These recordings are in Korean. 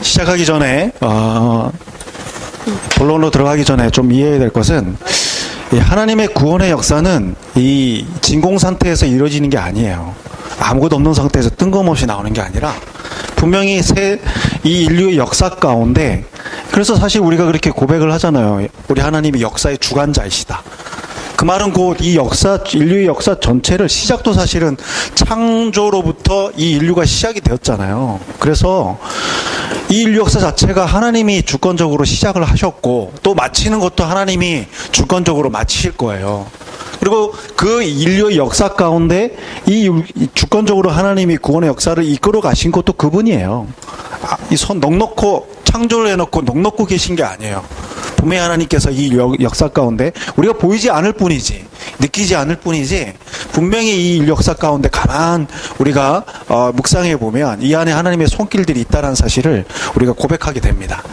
시작하기 전에 본론으로 들어가기 전에 좀 이해해야 될 것은 이 하나님의 구원의 역사는 이 진공 상태에서 이루어지는 게 아니에요. 아무것도 없는 상태에서 뜬금없이 나오는 게 아니라 분명히 이 인류의 역사 가운데, 그래서 사실 우리가 그렇게 고백을 하잖아요. 우리 하나님이 역사의 주관자이시다. 그 말은 곧 이 역사, 인류의 역사 전체를, 시작도 사실은 창조로부터 이 인류가 시작이 되었잖아요. 그래서 이 인류 역사 자체가 하나님이 주권적으로 시작을 하셨고, 또 마치는 것도 하나님이 주권적으로 마치실 거예요. 그리고 그 인류의 역사 가운데 이 주권적으로 하나님이 구원의 역사를 이끌어 가신 것도 그분이에요. 이 손 넉넉고 창조를 해놓고 넉넉고 계신 게 아니에요. 분명히 하나님께서 이 역사 가운데 우리가 보이지 않을 뿐이지, 느끼지 않을 뿐이지, 분명히 이 인류 역사 가운데 가만 우리가 묵상해 보면 이 안에 하나님의 손길들이 있다는 사실을 우리가 고백하게 됩니다.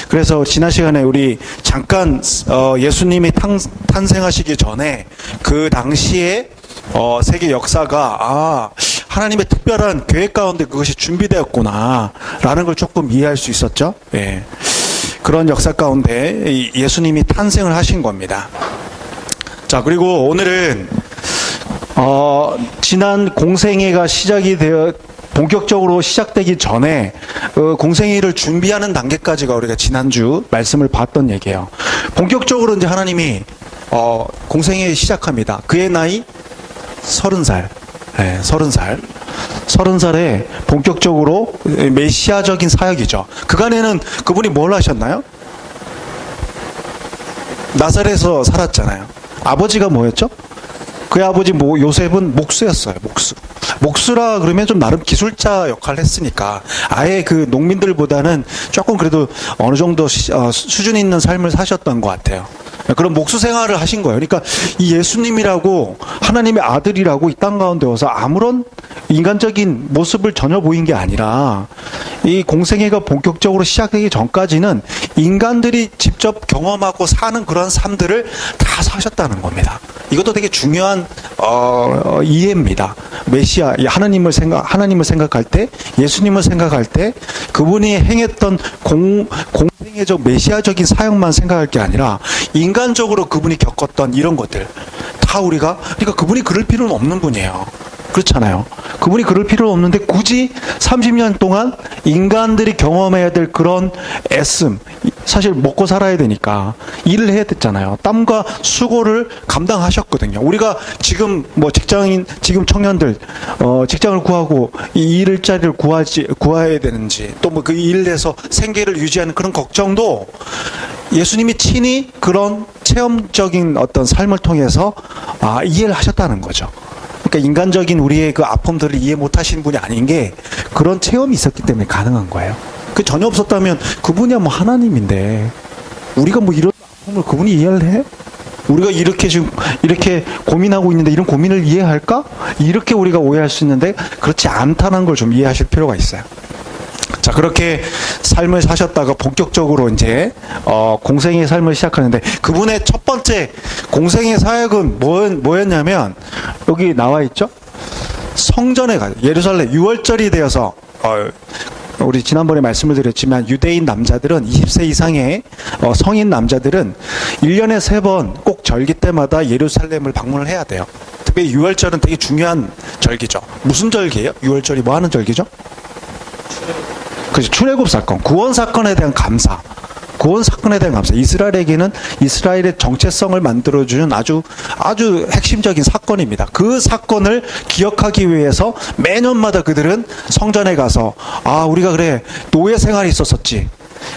그래서 지난 시간에 우리 잠깐 예수님이 탄생하시기 전에 그 당시에 세계 역사가 하나님의 특별한 계획 가운데 그것이 준비되었구나 라는 걸 조금 이해할 수 있었죠. 예. 그런 역사 가운데 예수님이 탄생을 하신 겁니다. 자, 그리고 오늘은 지난 공생애가 시작이 되어 본격적으로 시작되기 전에 공생애를 준비하는 단계까지가 우리가 지난주 말씀을 봤던 얘기예요. 본격적으로 이제 하나님이 공생애 시작합니다. 그의 나이 30살. 네, 30살. 30살에 본격적으로 메시아적인 사역이죠. 그간에는 그분이 뭘 하셨나요? 나사렛에서 살았잖아요. 아버지가 뭐였죠? 그의 아버지 요셉은 목수였어요. 목수라 그러면 좀 나름 기술자 역할을 했으니까 아예 그 농민들보다는 조금 그래도 어느 정도 수준 있는 삶을 사셨던 것 같아요. 그런 목수 생활을 하신 거예요. 그러니까 이 예수님이라고 하나님의 아들이라고 이 땅 가운데 와서 아무런 인간적인 모습을 전혀 보인 게 아니라 이 공생애가 본격적으로 시작되기 전까지는 인간들이 직접 경험하고 사는 그런 삶들을 다 사셨다는 겁니다. 이것도 되게 중요한 이해입니다. 메시아, 하나님을 생각할 때, 예수님을 생각할 때 그분이 행했던 공생애적 메시아적인 사역만 생각할 게 아니라 인간적으로 그분이 겪었던 이런 것들 다 우리가, 그러니까 그분이 그럴 필요는 없는 분이에요. 그렇잖아요. 그분이 그럴 필요는 없는데 굳이 30년 동안 인간들이 경험해야 될 그런 애씀, 사실 먹고 살아야 되니까 일을 해야 됐잖아요. 땀과 수고를 감당하셨거든요. 우리가 지금 지금 청년들 직장을 구하고 이 일자리를 구해야 되는지, 또 그 일에서 생계를 유지하는 그런 걱정도 예수님이 친히 그런 체험적인 어떤 삶을 통해서 이해를 하셨다는 거죠. 그러니까 인간적인 우리의 그 아픔들을 이해 못하시는 분이 아닌 게 그런 체험이 있었기 때문에 가능한 거예요. 그 전혀 없었다면 그분이야 하나님인데 우리가 이런 아픔을 그분이 이해를 해? 우리가 이렇게 지금 이렇게 고민하고 있는데 이런 고민을 이해할까? 이렇게 우리가 오해할 수 있는데 그렇지 않다는 걸 좀 이해하실 필요가 있어요. 자, 그렇게 삶을 사셨다가 본격적으로 이제 공생의 삶을 시작하는데, 그분의 첫 번째 공생의 사역은 뭐였냐면 여기 나와 있죠? 성전에 가요. 예루살렘 유월절이 되어서 우리 지난번에 말씀을 드렸지만 유대인 남자들은 20세 이상의 성인 남자들은 1년에 3번 꼭 절기 때마다 예루살렘을 방문을 해야 돼요. 특히 유월절은 되게 중요한 절기죠. 무슨 절기예요? 유월절이 뭐 하는 절기죠? 그렇죠. 출애굽 사건, 구원 사건에 대한 감사. 이스라엘에게는 이스라엘의 정체성을 만들어주는 아주 핵심적인 사건입니다. 그 사건을 기억하기 위해서 매년마다 그들은 성전에 가서 우리가 그래 노예 생활이 있었었지.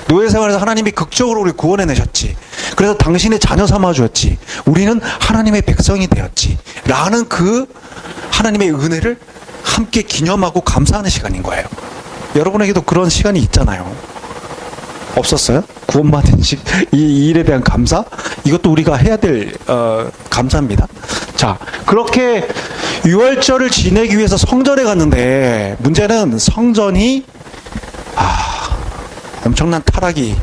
노예 생활에서 하나님이 극적으로 우리 구원해내셨지. 그래서 당신의 자녀 삼아주었지. 우리는 하나님의 백성이 되었지. 라는 그 하나님의 은혜를 함께 기념하고 감사하는 시간인 거예요. 여러분에게도 그런 시간이 있잖아요. 없었어요? 구원받은 이 일에 대한 감사? 이것도 우리가 해야 될 감사입니다. 자, 그렇게 유월절을 지내기 위해서 성전에 갔는데 문제는 성전이 엄청난 타락의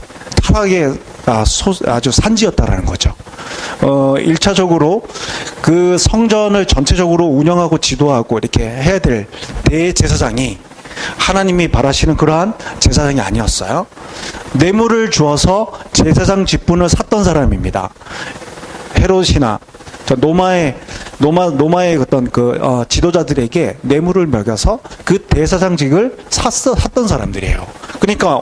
아주 산지였다라는 거죠. 1차적으로 그 성전을 전체적으로 운영하고 지도하고 이렇게 해야 될 대제사장이 하나님이 바라시는 그러한 제사장이 아니었어요. 뇌물을 주어서 제사장 직분을 샀던 사람입니다. 헤롯이나 노마의 어떤 지도자들에게 뇌물을 먹여서 그 대사장직을 샀던 사람들이에요. 그러니까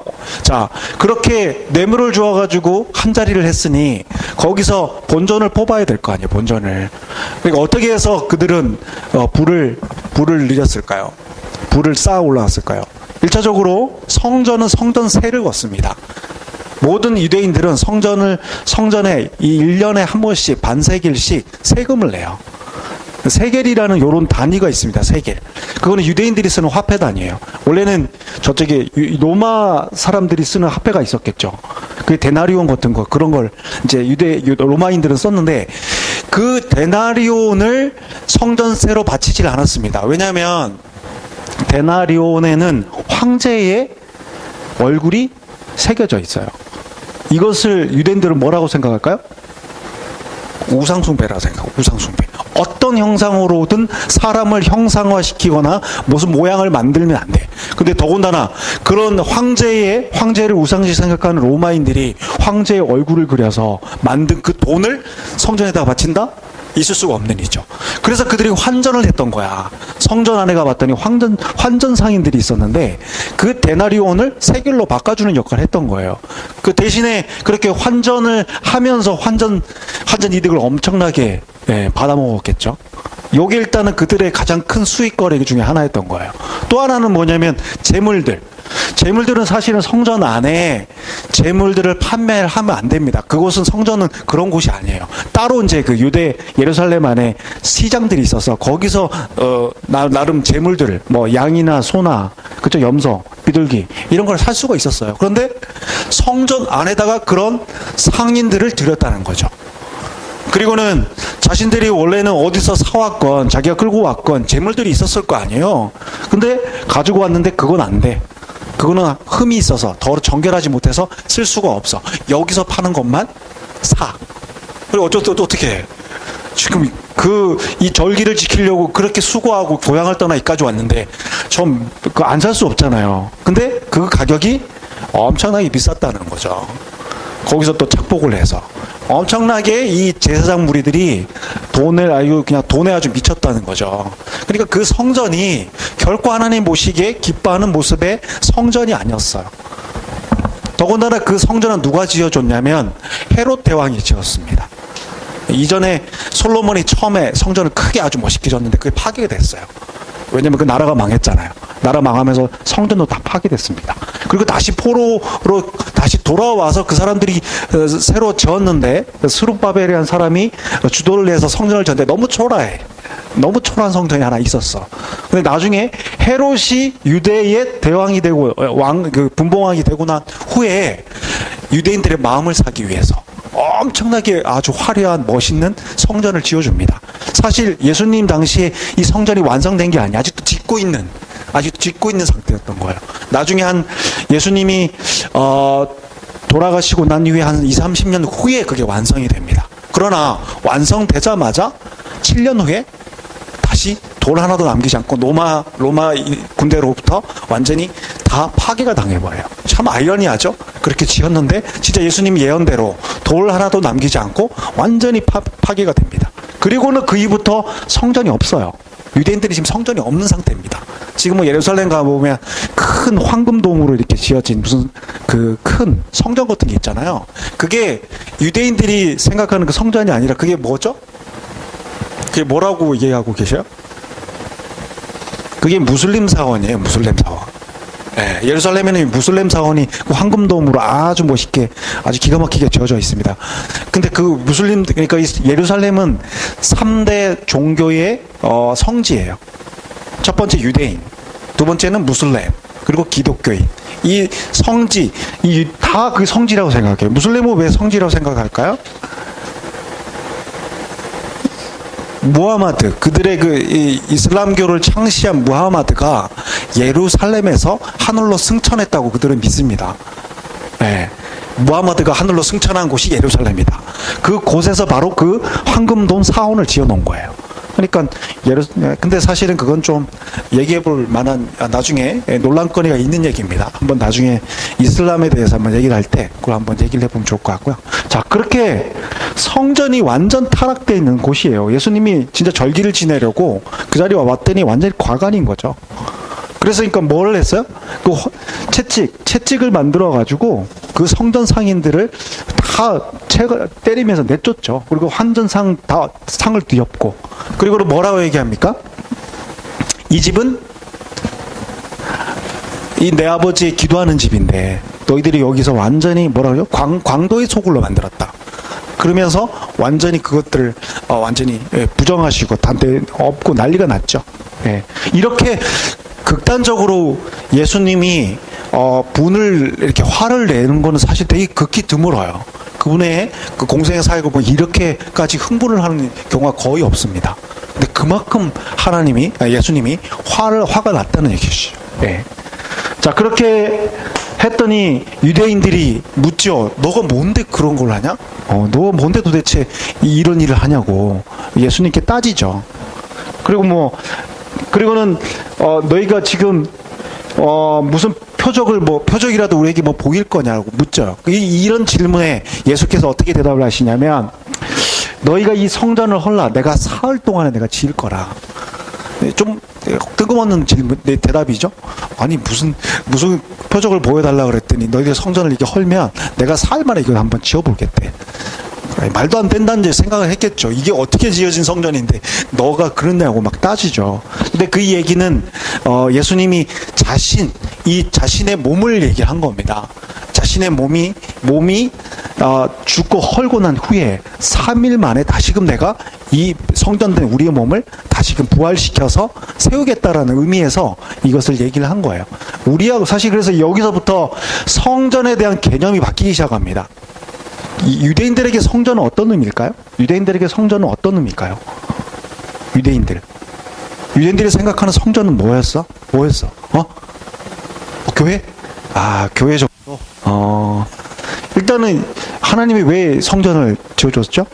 그렇게 뇌물을 주어가지고 한 자리를 했으니 거기서 본전을 뽑아야 될 거 아니에요. 본전을. 그러니까 어떻게 해서 그들은 불을 늘렸을까요? 불을 쌓아 올라왔을까요? 1차적으로 성전은 성전세를 걷습니다. 모든 유대인들은 성전에 이 1년에 한 번씩 반세겔씩 세금을 내요. 세겔이라는 요런 단위가 있습니다. 세겔. 그거는 유대인들이 쓰는 화폐 단위예요. 원래는 저쪽에 로마 사람들이 쓰는 화폐가 있었겠죠. 그 데나리온 같은 거, 그런 걸 이제 로마인들은 썼는데, 그 데나리온을 성전세로 바치질 않았습니다. 왜냐하면 데나리온에는 황제의 얼굴이 새겨져 있어요. 이것을 유대인들은 뭐라고 생각할까요? 우상숭배라고 생각하고, 우상숭배. 어떤 형상으로든 사람을 형상화시키거나 무슨 모양을 만들면 안 돼. 근데 더군다나 그런 황제를 우상시 생각하는 로마인들이 황제의 얼굴을 그려서 만든 그 돈을 성전에다가 바친다? 있을 수가 없는 일이죠. 그래서 그들이 환전을 했던 거야. 성전 안에 가봤더니 환전 상인들이 있었는데 그 데나리온을 세겔로 바꿔주는 역할을 했던 거예요. 그 대신에 그렇게 환전을 하면서 환전 이득을 엄청나게 받아먹었겠죠. 요게 일단은 그들의 가장 큰 수익거래 중에 하나였던 거예요. 또 하나는 뭐냐면 재물들은 사실은 성전 안에 재물들을 판매를 하면 안 됩니다. 그곳은 성전은 그런 곳이 아니에요. 따로 이제 그 유대 예루살렘 안에 시장들이 있어서 거기서 나름 재물들을 뭐 양이나 소나 그쪽 염소, 비둘기 이런 걸 살 수가 있었어요. 그런데 성전 안에다가 그런 상인들을 들였다는 거죠. 그리고는 자신들이 원래는 어디서 사왔건 자기가 끌고 왔건 재물들이 있었을 거 아니에요. 근데 가지고 왔는데 그건 안 돼. 그거는 흠이 있어서 더 정결하지 못해서 쓸 수가 없어. 여기서 파는 것만 사. 그리고 어떻게 해? 지금 이 절기를 지키려고 그렇게 수고하고 고향을 떠나 이까지 왔는데 좀 안 살 수 없잖아요. 근데 그 가격이 엄청나게 비쌌다는 거죠. 거기서 또 착복을 해서 엄청나게 이 제사장 무리들이 돈에 아주 미쳤다는 거죠. 그러니까 그 성전이 결코 하나님 보시기에 기뻐하는 모습의 성전이 아니었어요. 더군다나 그 성전은 누가 지어줬냐면 헤롯 대왕이 지었습니다. 이전에 솔로몬이 처음에 성전을 크게 아주 멋있게 지었는데 그게 파괴됐어요. 왜냐면 그 나라가 망했잖아요. 나라 망하면서 성전도 다 파괴됐습니다. 그리고 다시 포로로 다시 돌아와서 그 사람들이 새로 지었는데 스룹바벨이라는 사람이 주도를 해서 성전을 지었는데 너무 초라해. 너무 초라한 성전이 하나 있었어. 근데 나중에 헤롯이 유대의 대왕이 되고 분봉왕이 되고 난 후에 유대인들의 마음을 사기 위해서 엄청나게 아주 화려한 멋있는 성전을 지어줍니다. 사실 예수님 당시에 이 성전이 완성된 게 아니에요. 아직도 짓고 있는 상태였던 거예요. 나중에 예수님이 돌아가시고 난 이후에 한 20-30년 후에 그게 완성이 됩니다. 그러나 완성되자마자 7년 후에 다시 돌 하나도 남기지 않고 로마 군대로부터 완전히 다 파괴가 당해버려요. 참 아이러니하죠? 그렇게 지었는데 진짜 예수님 예언대로 돌 하나도 남기지 않고 완전히 파괴가 됩니다. 그리고는 그 이후부터 성전이 없어요. 유대인들이 지금 성전이 없는 상태입니다. 지금은 예루살렘 가보면 큰 황금돔으로 이렇게 지어진 무슨 그 큰 성전 같은 게 있잖아요. 그게 유대인들이 생각하는 그 성전이 아니라 그게 뭐죠? 그게 뭐라고 얘기하고 계셔요? 그게 무슬림 사원이에요. 무슬림 사원. 네, 예루살렘에는 무슬림 사원이 황금돔으로 아주 멋있게 아주 기가 막히게 지어져 있습니다. 근데 그러니까 예루살렘은 3대 종교의 성지예요. 첫 번째 유대인, 두 번째는 무슬림, 그리고 기독교인. 이 성지, 다 그 성지라고 생각해요. 무슬림은 왜 성지라고 생각할까요? 무하마드, 그들의 이슬람교를 창시한 무하마드가 예루살렘에서 하늘로 승천했다고 그들은 믿습니다. 네. 무하마드가 하늘로 승천한 곳이 예루살렘이다. 그 곳에서 바로 그 황금돔 사원을 지어 놓은 거예요. 그러니까 근데 사실은 그건 좀 얘기해 볼 만한 나중에 논란거리가 있는 얘기입니다. 한번 나중에 이슬람에 대해서 한번 얘기를 할 때 그걸 한번 얘기를 해보면 좋을 것 같고요. 자, 그렇게 성전이 완전 타락되어 있는 곳이에요. 예수님이 진짜 절기를 지내려고 그 자리에 왔더니 완전히 과관인 거죠. 그래서 그러니까 뭘 했어요? 그 채찍을 만들어 가지고 그 성전 상인들을 다 때리면서 내쫓죠. 그리고 환전상 다 상을 뒤엎고, 그리고 뭐라고 얘기합니까? 이 집은 이 내 아버지의 기도하는 집인데 너희들이 여기서 완전히 뭐라고요? 광도의 소굴로 만들었다. 그러면서 완전히 그것들을 완전히 부정하시고 단대 없고 난리가 났죠. 예. 이렇게 극단적으로 예수님이 분을 이렇게 화를 내는 거는 사실 되게 극히 드물어요. 그분의 그 공생의 사역을 보면 이렇게까지 흥분을 하는 경우가 거의 없습니다. 근데 그만큼 예수님이 화가 났다는 얘기죠. 예. 자, 그렇게 했더니 유대인들이 묻죠. 너가 뭔데 그런 걸 하냐? 너 뭔데 도대체 이런 일을 하냐고 예수님께 따지죠. 그리고는 너희가 지금 무슨 표적이라도 우리에게 보일 거냐고 묻죠. 이런 질문에 예수께서 어떻게 대답을 하시냐면, 너희가 이 성전을 헐라 내가 사흘 동안에 내가 지을 거라. 좀 뜬금없는 대답이죠. 아니 무슨 표적을 보여달라 그랬더니 너희들 성전을 이렇게 헐면 내가 사흘 만에 이걸 한번 지어보겠대. 말도 안 된다는 생각을 했겠죠. 이게 어떻게 지어진 성전인데 너가 그러냐고 막 따지죠. 근데 그 얘기는 예수님이 자신의 몸을 얘기한 겁니다. 자신의 몸이 죽고 헐고 난 후에 3일 만에 다시금 내가 이 성전된 우리의 몸을 다시금 부활시켜서 세우겠다라는 의미에서 이것을 얘기를 한 거예요. 우리하고 사실 그래서 여기서부터 성전에 대한 개념이 바뀌기 시작합니다. 유대인들에게 성전은 어떤 의미일까요? 유대인들이 생각하는 성전은 뭐였어? 교회? 교회 정도? 일단은 하나님이 왜 성전을 지어줬죠?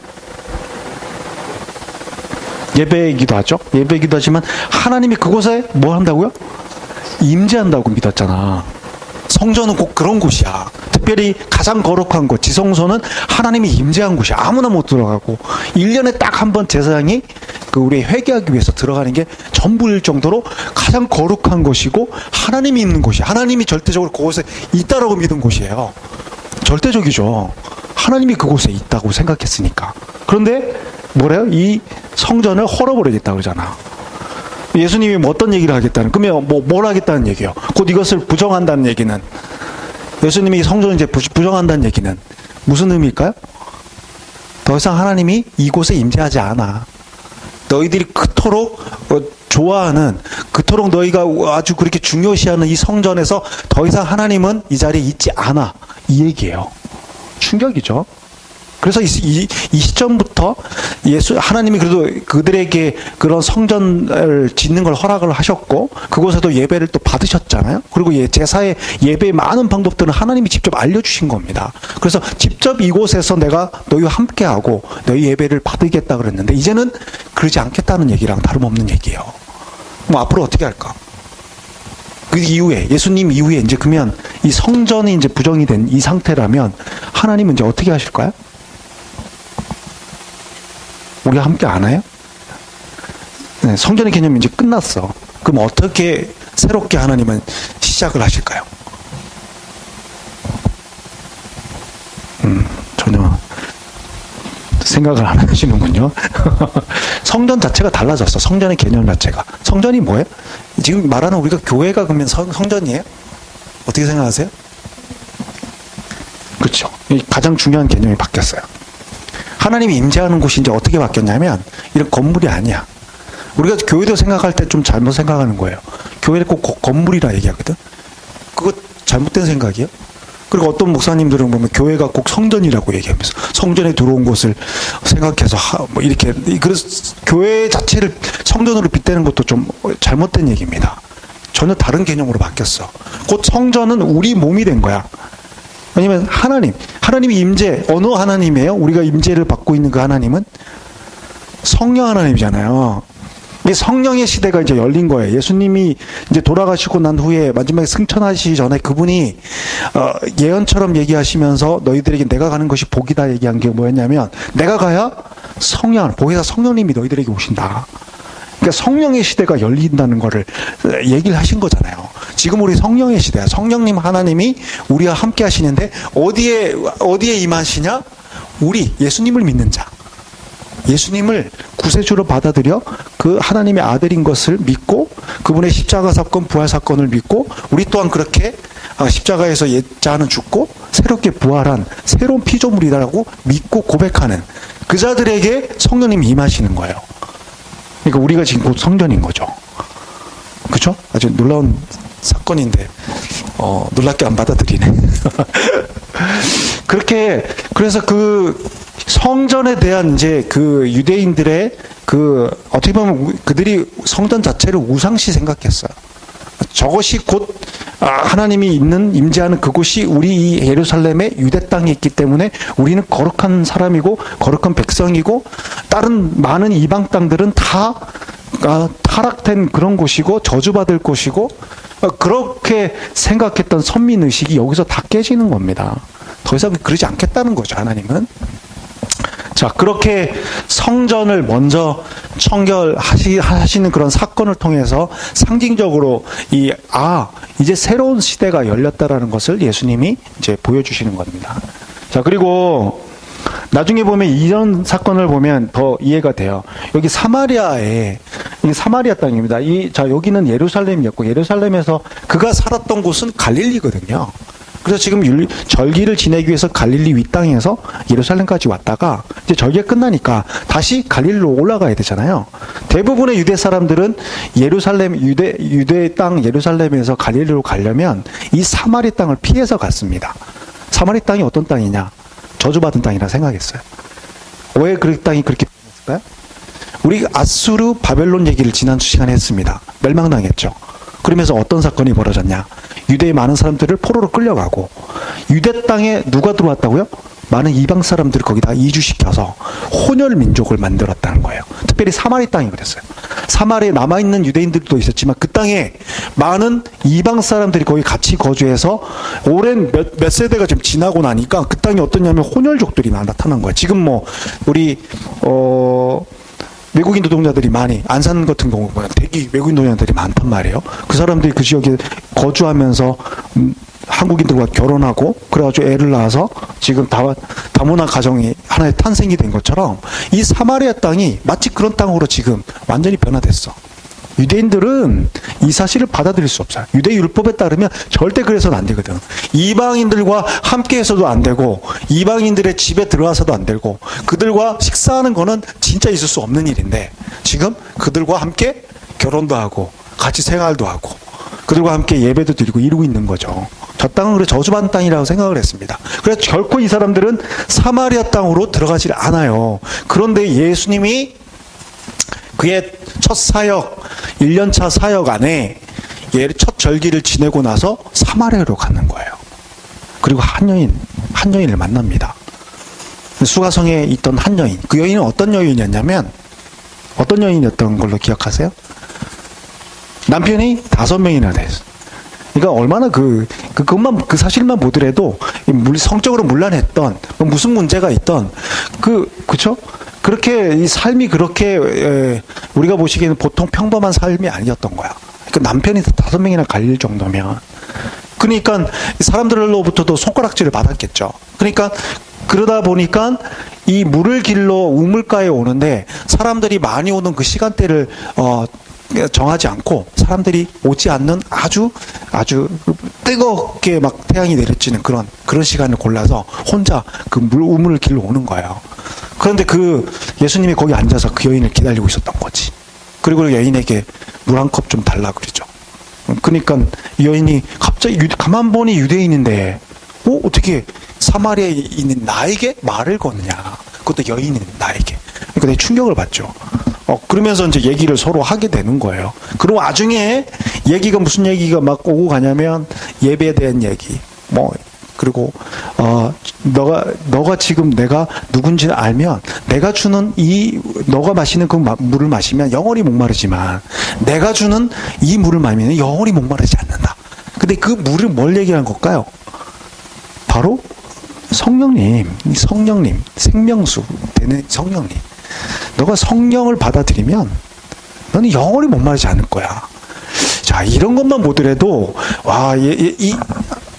예배이기도 하죠. 예배이기도 하지만 하나님이 그곳에 뭐 한다고요? 임재한다고 믿었잖아. 성전은 꼭 그런 곳이야. 특별히 가장 거룩한 곳, 지성소는 하나님이 임재한 곳이야. 아무나 못 들어가고 1년에 딱 한 번 제사장이 우리 회개하기 위해서 들어가는 게 전부일 정도로 가장 거룩한 곳이고 하나님이 있는 곳이야. 하나님이 절대적으로 그곳에 있다라고 믿은 곳이에요. 절대적이죠. 하나님이 그곳에 있다고 생각했으니까. 그런데 뭐래요? 이 성전을 헐어버리겠다 그러잖아. 예수님이 어떤 얘기를 하겠다는, 그러면 뭘 하겠다는 얘기예요? 곧 이것을 부정한다는 얘기는, 예수님이 성전을 이제 부정한다는 얘기는 무슨 의미일까요? 더 이상 하나님이 이곳에 임재하지 않아. 너희들이 그토록 좋아하는, 그토록 너희가 아주 그렇게 중요시하는 이 성전에서 더 이상 하나님은 이 자리에 있지 않아. 이 얘기예요. 충격이죠. 그래서 이 시점부터 하나님이 그래도 그들에게 그런 성전을 짓는 걸 허락을 하셨고, 그곳에도 예배를 또 받으셨잖아요. 그리고 제사의 예배의 많은 방법들은 하나님이 직접 알려주신 겁니다. 그래서 직접 이곳에서 내가 너희와 함께하고 너희 예배를 받으겠다 그랬는데, 이제는 그러지 않겠다는 얘기랑 다름없는 얘기예요. 앞으로 어떻게 할까? 그 이후에, 예수님 이후에 이제 그러면 이 성전이 이제 부정이 된 이 상태라면 하나님은 이제 어떻게 하실까요? 우리가 함께 안 해요? 네, 성전의 개념이 이제 끝났어. 그럼 어떻게 새롭게 하나님은 시작을 하실까요? 전혀 생각을 안 하시는군요. 성전 자체가 달라졌어. 성전의 개념 자체가. 성전이 뭐예요? 지금 말하는 우리가 교회가 그러면 성전이에요? 어떻게 생각하세요? 그렇죠. 가장 중요한 개념이 바뀌었어요. 하나님이 임재하는 곳이 이제 어떻게 바뀌었냐면, 이런 건물이 아니야. 우리가 교회도 생각할 때 좀 잘못 생각하는 거예요. 교회를 꼭 건물이라 얘기하거든. 그거 잘못된 생각이에요. 그리고 어떤 목사님들은 보면 교회가 꼭 성전이라고 얘기하면서 성전에 들어온 곳을 생각해서 이렇게, 그래서 교회 자체를 성전으로 빗대는 것도 좀 잘못된 얘기입니다. 전혀 다른 개념으로 바뀌었어. 곧 성전은 우리 몸이 된 거야. 왜냐면 하나님이 임재, 어느 하나님이에요? 우리가 임재를 받고 있는 그 하나님은 성령 하나님이잖아요. 이 성령의 시대가 이제 열린 거예요. 예수님이 이제 돌아가시고 난 후에 마지막에 승천하시기 전에 그분이 예언처럼 얘기하시면서 너희들에게 내가 가는 것이 복이다 얘기한 게 뭐였냐면 내가 가야 보혜사 성령님이 너희들에게 오신다. 그러니까 성령의 시대가 열린다는 거를 얘기를 하신 거잖아요. 지금 우리 성령의 시대야. 성령님 하나님이 우리와 함께 하시는데 어디에 임하시냐? 우리 예수님을 믿는 자. 예수님을 구세주로 받아들여 그 하나님의 아들인 것을 믿고 그분의 십자가 사건, 부활 사건을 믿고 우리 또한 그렇게 십자가에서 자는 죽고 새롭게 부활한 새로운 피조물이라고 믿고 고백하는 그 자들에게 성령님이 임하시는 거예요. 그러니까 우리가 지금 곧 성전인 거죠. 그렇죠? 아주 놀라운 사건인데 놀랍게 안 받아들이네. 그래서 그 성전에 대한 이제 그 유대인들의 어떻게 보면 그들이 성전 자체를 우상시 생각했어요. 저것이 곧 하나님이 임재하는 그곳이 우리 이 예루살렘의 유대 땅에 있기 때문에 우리는 거룩한 사람이고 거룩한 백성이고 다른 많은 이방 땅들은 다 타락된 그런 곳이고 저주받을 곳이고 그렇게 생각했던 선민의식이 여기서 다 깨지는 겁니다. 더 이상 그러지 않겠다는 거죠, 하나님은. 자, 그렇게 성전을 먼저 청결하시는 그런 사건을 통해서 상징적으로 이제 새로운 시대가 열렸다라는 것을 예수님이 이제 보여주시는 겁니다. 자, 그리고 나중에 보면 이런 사건을 보면 더 이해가 돼요. 여기 사마리아 땅입니다. 자, 여기는 예루살렘이었고 예루살렘에서 그가 살았던 곳은 갈릴리거든요. 그래서 지금 절기를 지내기 위해서 갈릴리 윗땅에서 예루살렘까지 왔다가 이제 절기가 끝나니까 다시 갈릴리로 올라가야 되잖아요. 대부분의 유대 사람들은 유대 땅 예루살렘에서 갈릴리로 가려면 이 사마리 땅을 피해서 갔습니다. 사마리 땅이 어떤 땅이냐? 저주받은 땅이라 생각했어요. 왜 그 땅이 그렇게 변했을까요? 우리 아수르 바벨론 얘기를 지난 시간에 했습니다. 멸망당했죠. 그러면서 어떤 사건이 벌어졌냐? 유대의 많은 사람들을 포로로 끌려가고 유대 땅에 누가 들어왔다고요? 많은 이방 사람들을 거기다 이주시켜서 혼혈 민족을 만들었다는 거예요. 특별히 사마리 땅이 그랬어요. 사마리에 남아있는 유대인들도 있었지만 그 땅에 많은 이방 사람들이 거기 같이 거주해서 오랜 몇 세대가 좀 지나고 나니까 그 땅이 어떠냐면 혼혈족들이 나타난 거예요. 지금 뭐 우리 외국인 노동자들이 많이 안산 같은 경우 보면 대기 외국인 노동자들이 많단 말이에요. 그 사람들이 그 지역에 거주하면서 한국인들과 결혼하고 그래가지고 애를 낳아서 지금 다문화 가정이 하나의 탄생이 된 것처럼 이 사마리아 땅이 마치 그런 땅으로 지금 완전히 변화됐어. 유대인들은 이 사실을 받아들일 수 없어요. 유대 율법에 따르면 절대 그래서는 안 되거든. 이방인들과 함께해서도 안 되고 이방인들의 집에 들어가서도 안 되고 그들과 식사하는 거는 진짜 있을 수 없는 일인데 지금 그들과 함께 결혼도 하고 같이 생활도 하고 그들과 함께 예배도 드리고 이루고 있는 거죠. 저 땅은 그래 저주받은 땅이라고 생각을 했습니다. 그래서 결코 이 사람들은 사마리아 땅으로 들어가질 않아요. 그런데 예수님이 그의 첫 사역, 1년차 사역 안에 첫 절기를 지내고 나서 사마리아로 가는 거예요. 그리고 한 여인을 만납니다. 수가성에 있던 한 여인. 그 여인은 어떤 여인이었냐면 어떤 여인이었던 걸로 기억하세요? 남편이 5명이나 됐어요. 그러니까 얼마나 그 사실만 보더라도 성적으로 문란했던 무슨 문제가 있던 그쵸? 그렇게 이 삶이 그렇게 우리가 보시기에는 보통 평범한 삶이 아니었던 거야. 그러니까 남편이 5명이나 갈릴 정도면 그러니까 사람들로부터도 손가락질을 받았겠죠. 그러니까 그러다 보니까 이 물을 길러 우물가에 오는데 사람들이 많이 오는 그 시간대를 정하지 않고 사람들이 오지 않는 아주 뜨겁게 막 태양이 내리쬐는 그런 시간을 골라서 혼자 그 우물을 길러 오는 거예요. 그런데 예수님이 거기 앉아서 그 여인을 기다리고 있었던 거지. 그리고 여인에게 물 한 컵 좀 달라 그러죠. 그러니까 이 여인이 갑자기 가만 보니 유대인인데 어떻게 사마리아에 있는 나에게 말을 거느냐. 그것도 여인인 나에게. 그러니까 되게 충격을 받죠. 그러면서 이제 얘기를 서로 하게 되는 거예요. 그리고 나중에 얘기가 무슨 얘기가 막 오고 가냐면 예배에 대한 얘기, 그리고 너가 지금 내가 누군지 알면 내가 주는 너가 마시는 그 물을 마시면 영원히 목마르지만 내가 주는 이 물을 마시면 영원히 목마르지 않는다. 근데 그 물을 뭘 얘기하는 걸까요? 바로 성령님, 생명수 되는 성령님. 너가 성령을 받아들이면 너는 영원히 목마르지 않을 거야. 자, 이런 것만 보더라도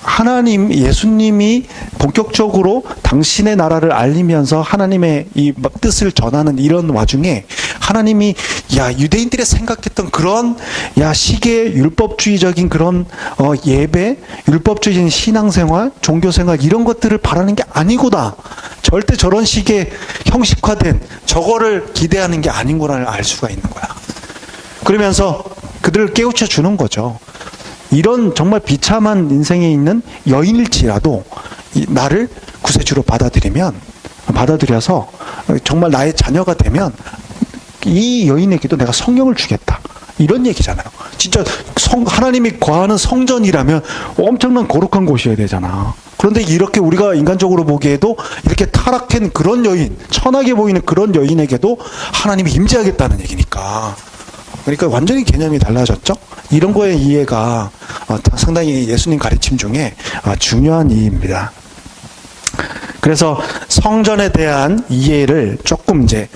하나님, 예수님이 본격적으로 당신의 나라를 알리면서 하나님의 이 뜻을 전하는 이런 와중에 하나님이 유대인들이 생각했던 그런 시계 율법주의적인 그런 예배, 율법주의적인 신앙생활, 종교생활 이런 것들을 바라는 게 아니구나. 절대 저런 식의 형식화된 저거를 기대하는 게 아닌구나를 알 수가 있는 거야. 그러면서 그들을 깨우쳐 주는 거죠. 이런 정말 비참한 인생에 있는 여인일지라도 나를 구세주로 받아들여서 정말 나의 자녀가 되면 이 여인에게도 내가 성령을 주겠다. 이런 얘기잖아요. 진짜 하나님이 거하는 성전이라면 엄청난 거룩한 곳이어야 되잖아. 그런데 이렇게 우리가 인간적으로 보기에도 이렇게 타락한 그런 여인, 천하게 보이는 그런 여인에게도 하나님이 임재하겠다는 얘기니까. 그러니까 완전히 개념이 달라졌죠? 이런 거의 이해가 상당히 예수님 가르침 중에 중요한 이해입니다. 그래서 성전에 대한 이해를 조금 이제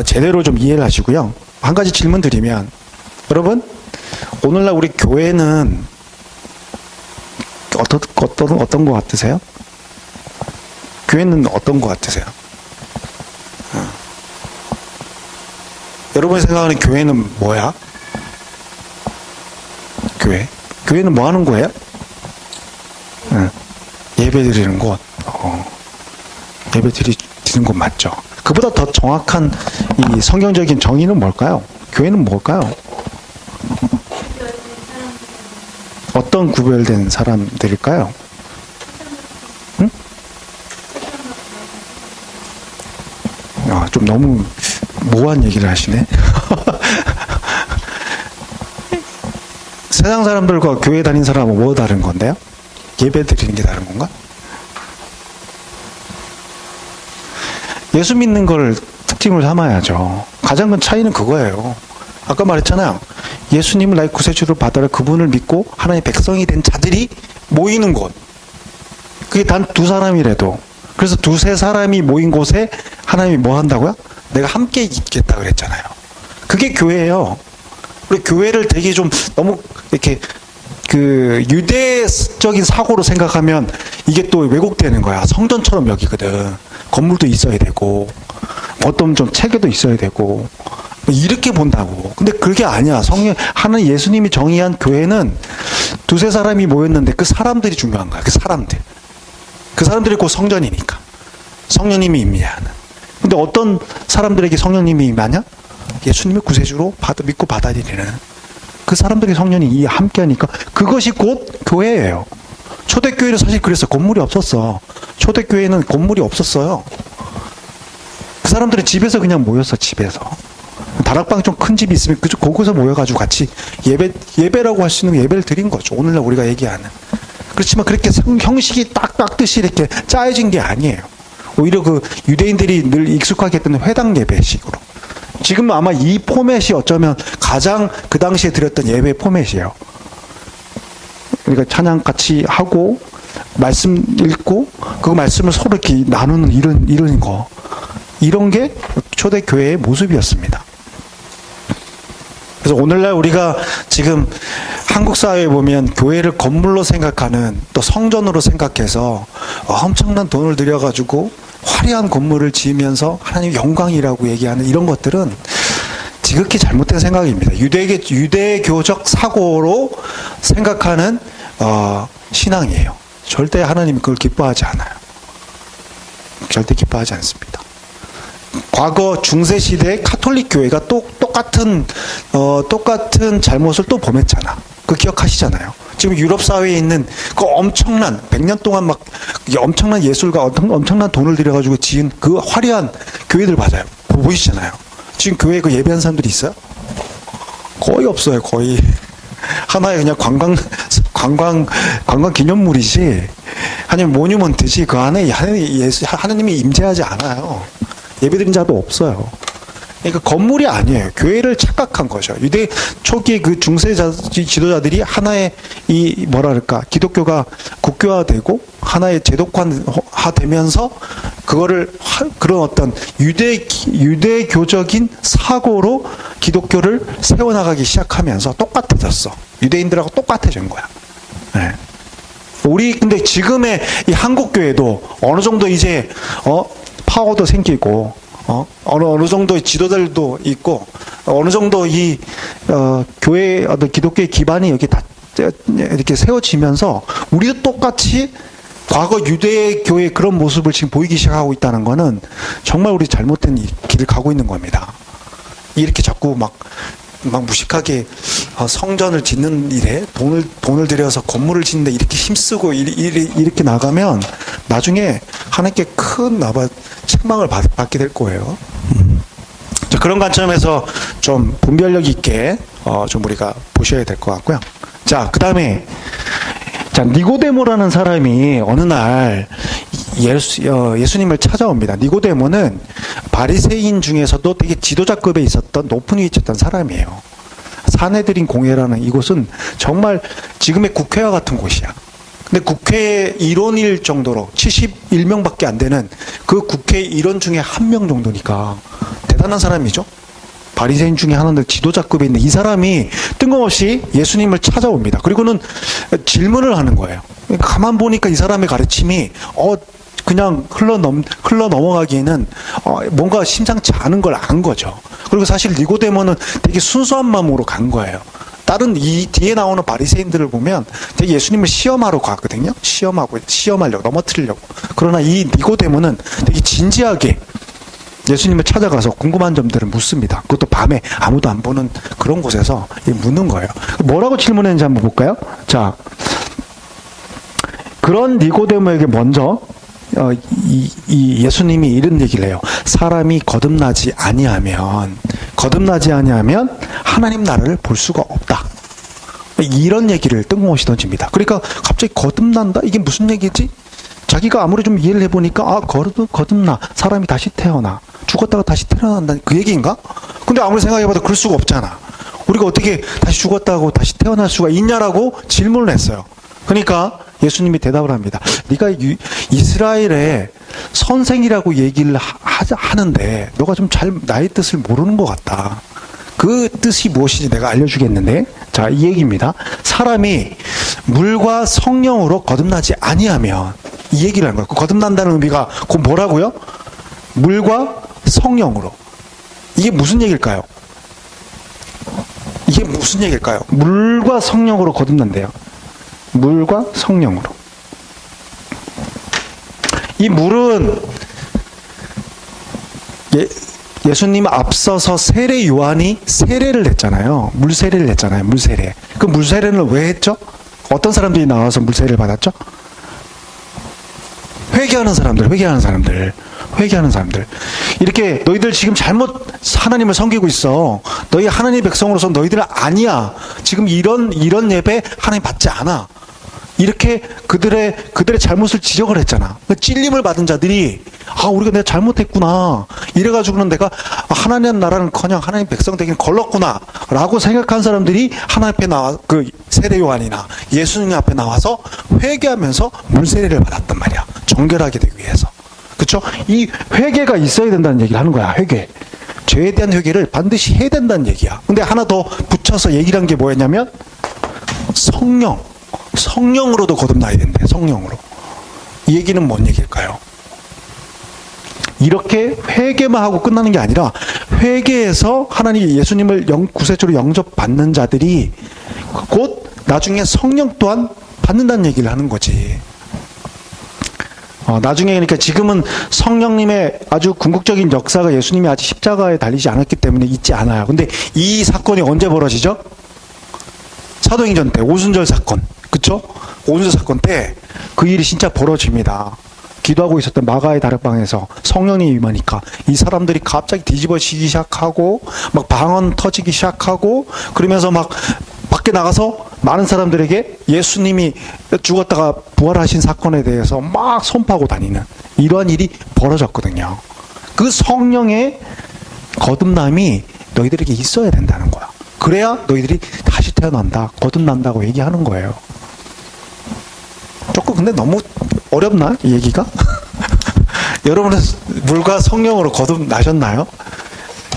제대로 좀 이해를 하시고요. 한 가지 질문 드리면, 여러분, 오늘날 우리 교회는 어떤 것 같으세요? 교회는 어떤 것 같으세요? 여러분이 생각하는 교회는 뭐야? 교회는 뭐 하는 거예요? 예배 드리는 곳. 예배 드리는 곳 맞죠? 그보다 더 정확한 이 성경적인 정의는 뭘까요? 교회는 뭘까요? 어떤 구별된 사람들일까요? 응? 좀 너무 모호한 얘기를 하시네. 세상 사람들과 교회 다닌 사람은 뭐 다른 건데요? 예배 드리는 게 다른 건가? 예수 믿는 걸 특징을 삼아야죠. 가장 큰 차이는 그거예요. 아까 말했잖아요. 예수님을 나의 구세주로 받아라 그분을 믿고 하나님의 백성이 된 자들이 모이는 곳. 그게 단 두 사람이라도. 그래서 두세 사람이 모인 곳에 하나님이 뭐 한다고요? 내가 함께 있겠다 그랬잖아요. 그게 교회예요. 우리 교회를 되게 좀 너무 이렇게 그 유대적인 사고로 생각하면 이게 또 왜곡되는 거야. 성전처럼 여기거든. 건물도 있어야 되고 어떤 좀 체계도 있어야 되고 이렇게 본다고. 근데 그게 아니야. 하나님 예수님이 정의한 교회는 두세 사람이 모였는데 그 사람들이 중요한 거야. 그 사람들이 곧 성전이니까. 성령님이 임재하는. 근데 어떤 사람들에게 성령님이 임하냐? 예수님을 구세주로 믿고 받아들이는 그 사람들이 성령이 함께하니까 그것이 곧 교회예요. 초대교회는 사실 그랬어. 건물이 없었어. 초대교회는 건물이 없었어요. 그 사람들은 집에서 그냥 모였어. 집에서. 다락방 좀 큰 집이 있으면 거기서 모여가지고 같이 예배라고 할 수 있는 예배를 드린 거죠. 오늘날 우리가 얘기하는. 그렇지만 그렇게 형식이 딱 뜻이 이렇게 짜여진 게 아니에요. 오히려 그 유대인들이 늘 익숙하게 했던 회당 예배식으로. 지금 아마 이 포맷이 어쩌면 가장 그 당시에 드렸던 예배 포맷이에요. 그러니까 찬양 같이 하고 말씀 읽고 그 말씀을 서로 이렇게 나누는 이런 거. 이런 게 초대교회의 모습이었습니다. 그래서 오늘날 우리가 지금 한국 사회에 보면 교회를 건물로 생각하는 또 성전으로 생각해서 엄청난 돈을 들여가지고 화려한 건물을 지으면서 하나님 영광이라고 얘기하는 이런 것들은 지극히 잘못된 생각입니다. 유대교적 사고로 생각하는 신앙이에요. 절대 하나님이 그걸 기뻐하지 않아요. 절대 기뻐하지 않습니다. 과거 중세시대 카톨릭 교회가 똑같은 잘못을 또 범했잖아. 그 기억하시잖아요. 지금 유럽 사회에 있는 그 엄청난 100년 동안 막 엄청난 예술가 엄청난 돈을 들여가지고 지은 그 화려한 교회들 맞아요. 보이시잖아요. 지금 교회에 그 예배한 사람들이 있어요? 거의 없어요. 거의 하나의 그냥 관광 기념물이지. 하나님 모뉴먼트지 그 안에 하나님이 임재하지 않아요. 예배드린 자도 없어요. 그러니까 건물이 아니에요. 교회를 착각한 거죠. 유대 초기 그 중세 지도자들이 하나의 이 뭐랄까 기독교가 국교화되고 하나의 제독화되면서 그거를 그런 어떤 유대교적인 사고로 기독교를 세워나가기 시작하면서 똑같아졌어. 유대인들하고 똑같아진 거야. 네. 우리 근데 지금의 이 한국 교회도 어느 정도 이제 파워도 생기고 어느 정도의 지도자들도 있고, 어느 정도 이, 교회, 어떤 기독교의 기반이 여기 다, 이렇게 세워지면서, 우리도 똑같이 과거 유대교의 그런 모습을 지금 보이기 시작하고 있다는 거는 정말 우리 잘못된 길을 가고 있는 겁니다. 이렇게 자꾸 막 무식하게 성전을 짓는 일에 돈을 들여서 건물을 짓는데 이렇게 힘쓰고 이렇게 나가면 나중에 하나님께 큰 책망을 받게 될 거예요. 자, 그런 관점에서 좀 분별력 있게 좀 우리가 보셔야 될 것 같고요. 자, 그 다음에 자, 니고데모라는 사람이 어느 날 예수님을 찾아옵니다. 니고데모는 바리새인 중에서도 되게 지도자급에 있었던 높은 위에 있었던 사람이에요. 사내들인 공회라는 이곳은 정말 지금의 국회와 같은 곳이야. 근데 국회 일원일 정도로 71명밖에 안 되는 그 국회 일원 중에 한 명 정도니까 대단한 사람이죠. 바리새인 중에 하나인데 지도자급에 있는 이 사람이 뜬금없이 예수님을 찾아옵니다. 그리고는 질문을 하는 거예요. 가만 보니까 이 사람의 가르침이 그냥 흘러 넘어가기에는 뭔가 심상치 않은 걸 안 거죠. 그리고 사실 니고데모는 되게 순수한 마음으로 간 거예요. 다른 이 뒤에 나오는 바리새인들을 보면 되게 예수님을 시험하러 가거든요. 시험하려고 넘어뜨리려고. 그러나 이 니고데모는 되게 진지하게 예수님을 찾아가서 궁금한 점들을 묻습니다. 그것도 밤에 아무도 안 보는 그런 곳에서 묻는 거예요. 뭐라고 질문했는지 한번 볼까요? 자, 그런 니고데모에게 먼저 이 예수님이 이런 얘기를 해요. 사람이 거듭나지 아니하면 하나님 나라를 볼 수가 없다. 이런 얘기를 뜬금없이 던집니다. 그러니까 갑자기 거듭난다? 이게 무슨 얘기지? 자기가 아무리 좀 이해를 해보니까 거듭나. 사람이 다시 태어나. 죽었다가 다시 태어난다. 그 얘기인가? 근데 아무리 생각해봐도 그럴 수가 없잖아. 우리가 어떻게 다시 죽었다고 다시 태어날 수가 있냐라고 질문을 했어요. 그러니까 예수님이 대답을 합니다. 네가 이스라엘의 선생이라고 얘기를 하는데 너가 좀 잘 나의 뜻을 모르는 것 같다. 그 뜻이 무엇인지 내가 알려주겠는데, 자, 이 얘기입니다. 사람이 물과 성령으로 거듭나지 아니하면, 이 얘기를 하는 거예요. 그 거듭난다는 의미가 곧 뭐라고요? 물과 성령으로. 이게 무슨 얘기일까요? 물과 성령으로 거듭난대요. 물과 성령으로. 이 물은 예수님 앞서서 세례 요한이 세례를 했잖아요. 물세례를 했잖아요. 물세례. 그 물세례는 왜 했죠? 어떤 사람들이 나와서 물세례를 받았죠? 회개하는 사람들. 이렇게 너희들 지금 잘못 하나님을 섬기고 있어. 너희 하나님의 백성으로서 너희들은 아니야. 지금 이런 예배 하나님 받지 않아. 이렇게 그들의 잘못을 지적을 했잖아. 찔림을 받은 자들이 우리가 내가 잘못했구나. 이래가지고는 내가 하나님 나라는커녕 하나님 백성 되긴 걸렀구나. 라고 생각한 사람들이 하나님 앞에 그 세례 요한이나 예수님 앞에 나와서 회개하면서 물세례를 받았단 말이야. 정결하게 되기 위해서. 그쵸? 이 회개가 있어야 된다는 얘기를 하는 거야. 회개. 죄에 대한 회개를 반드시 해야 된다는 얘기야. 근데 하나 더 붙여서 얘기를 한 게 뭐였냐면 성령으로도 거듭나야 된대. 성령으로. 이 얘기는 뭔 얘기일까요? 이렇게 회개만 하고 끝나는 게 아니라 회개해서 하나님 예수님을 구세주로 영접받는 자들이 곧 나중에 성령 또한 받는다는 얘기를 하는 거지. 나중에 그러니까 지금은 성령님의 아주 궁극적인 역사가 예수님이 아직 십자가에 달리지 않았기 때문에 있지 않아요. 근데 이 사건이 언제 벌어지죠? 사도행전 때 오순절 사건. 그쵸? 오순절 사건 때 그 일이 진짜 벌어집니다. 기도하고 있었던 마가의 다락방에서 성령이 임하니까 이 사람들이 갑자기 뒤집어지기 시작하고 막 방언 터지기 시작하고 그러면서 막 밖에 나가서 많은 사람들에게 예수님이 죽었다가 부활하신 사건에 대해서 막 선포하고 다니는 이러한 일이 벌어졌거든요. 그 성령의 거듭남이 너희들에게 있어야 된다는 거야. 그래야 너희들이 다시 태어난다, 거듭난다고 얘기하는 거예요. 조금 근데 너무 어렵나? 이 얘기가? 여러분은 물과 성령으로 거듭나셨나요?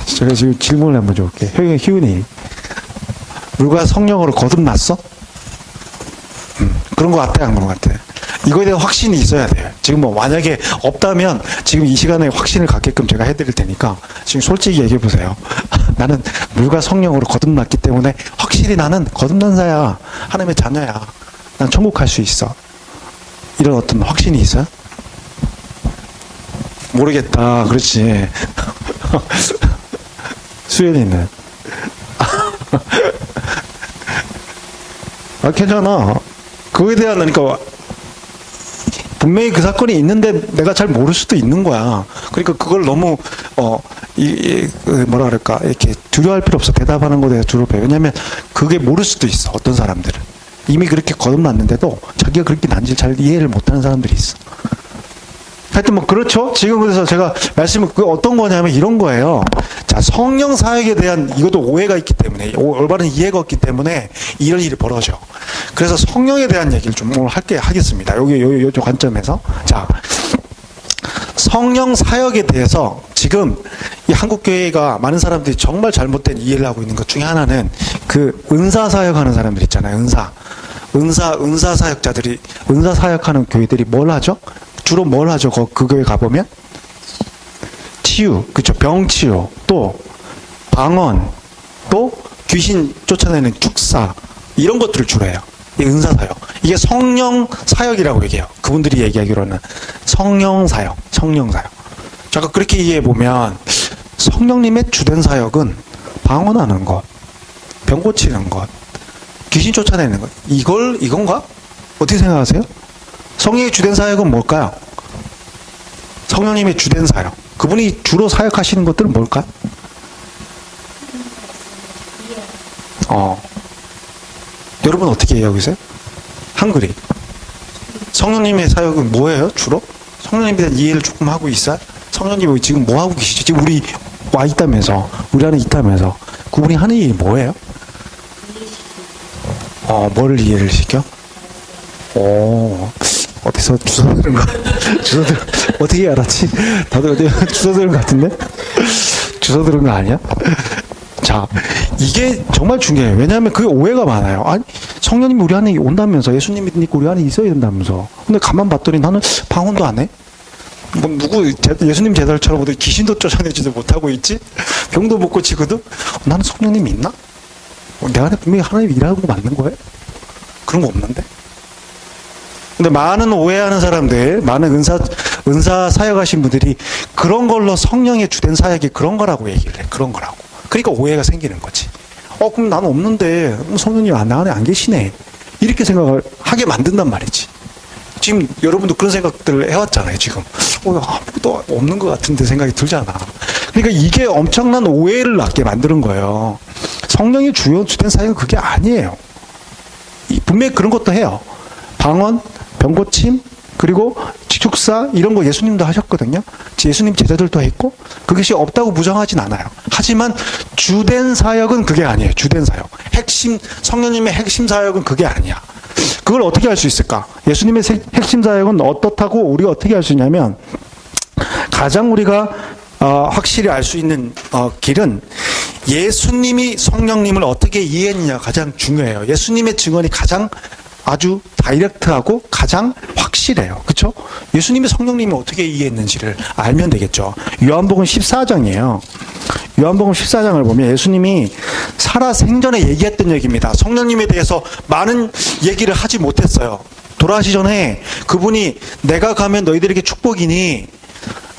제가 지금 질문을 한번 줘볼게요. 희훈이 물과 성령으로 거듭났어? 그런 것 같아, 안 그런 것 같아? 이거에 대한 확신이 있어야 돼요. 지금 뭐 만약에 없다면 지금 이 시간에 확신을 갖게끔 제가 해드릴 테니까 지금 솔직히 얘기해 보세요. 나는 물과 성령으로 거듭났기 때문에 확실히 나는 거듭난 자야, 하나님의 자녀야, 난 천국 갈 수 있어, 이런 어떤 확신이 있어요? 모르겠다. 그렇지. 수연이는 괜찮아. 그거에 대한, 그러니까 분명히 그 사건이 있는데 내가 잘 모를 수도 있는 거야. 그러니까 그걸 너무 뭐라 그럴까, 이렇게 두려워할 필요 없어. 대답하는 거에 대해서 두려워해. 왜냐하면 그게 모를 수도 있어. 어떤 사람들은 이미 그렇게 거듭났는데도 자기가 그렇게 난지를 잘 이해를 못하는 사람들이 있어. 하여튼 뭐 그렇죠. 지금 그래서 제가 말씀을 그 어떤 거냐면 이런 거예요. 자, 성령 사역에 대한 이것도 오해가 있기 때문에, 올바른 이해가 없기 때문에 이런 일이 벌어져. 그래서 성령에 대한 얘기를 좀 오늘 하겠습니다. 요 관점에서. 자, 성령 사역에 대해서 지금 이 한국 교회가 많은 사람들이 정말 잘못된 이해를 하고 있는 것 중에 하나는 그 은사 사역하는 사람들 있잖아요. 은사 사역자들이, 은사 사역하는 교회들이 뭘 하죠? 주로 뭘 하죠? 그 교회 가보면? 치유, 그쵸? 병치유, 또 방언, 또 귀신 쫓아내는 축사, 이런 것들을 주로 해요. 이 은사사역. 이게 성령 사역이라고 얘기해요. 그분들이 얘기하기로는 성령 사역. 잠깐 그렇게 이해해보면 성령님의 주된 사역은 방언하는 것, 병 고치는 것, 귀신 쫓아내는 것. 이건가? 어떻게 생각하세요? 성령의 주된 사역은 뭘까요? 성령님의 주된 사역. 그분이 주로 사역하시는 것들은 뭘까요? 여러분 어떻게 여기세요? 한글이. 성령님의 사역은 뭐예요, 주로? 성령님에 대한 이해를 조금 하고 있어요? 성령님이 지금 뭐 하고 계시죠? 지금 우리 와 있다면서, 우리 안에 있다면서. 그분이 하는 일이 뭐예요? 뭐를 이해를 시켜? 어디서 주워 들은 거? 어떻게 알았지? 다들 어디 주워 들은 거 같은데? 주워 들은 거 아니야? 자, 이게 정말 중요해요. 왜냐하면 그게 오해가 많아요. 아니, 성령님이 우리 안에 온다면서, 예수님이 믿고 우리 안에 있어야 된다면서. 근데 가만 봤더니 나는 방언도 안 해? 뭐 예수님 제자들처럼 귀신도 쫓아내지도 못하고 있지? 병도 못 고치거든? 나는 성령님이 있나? 내 안에 분명히 하나님이 일하는 거 맞는 거예요? 그런 거 없는데? 근데 많은 오해하는 사람들, 많은 은사 사역하신 분들이 그런 걸로 성령의 주된 사역이 그런 거라고 얘기를 해. 그런 거라고. 그러니까 오해가 생기는 거지. 그럼 나는 없는데 성령님 나 안에 안 계시네, 이렇게 생각을 하게 만든단 말이지. 지금 여러분도 그런 생각들을 해왔잖아요. 지금 아무것도 없는 것 같은데 생각이 들잖아. 그러니까 이게 엄청난 오해를 낳게 만드는 거예요. 성령의 주된 사역은 그게 아니에요. 분명히 그런 것도 해요. 방언, 병고침, 그리고 축사, 이런 거 예수님도 하셨거든요. 예수님 제자들도 했고, 그것이 없다고 부정하진 않아요. 하지만 주된 사역은 그게 아니에요. 주된 사역. 성령님의 핵심 사역은 그게 아니야. 그걸 어떻게 할 수 있을까? 예수님의 핵심 사역은 어떻다고 우리가 어떻게 할 수 있냐면, 가장 우리가 확실히 알 수 있는 길은 예수님이 성령님을 어떻게 이해했느냐가 가장 중요해요. 예수님의 증언이 가장 아주 다이렉트하고 가장 확실해요. 그렇죠? 예수님이 성령님이 어떻게 이해했는지를 알면 되겠죠. 요한복음 14장이에요. 요한복음 14장을 보면 예수님이 살아 생전에 얘기했던 얘기입니다. 성령님에 대해서 많은 얘기를 하지 못했어요. 돌아가시 전에 그분이 내가 가면 너희들에게 축복이니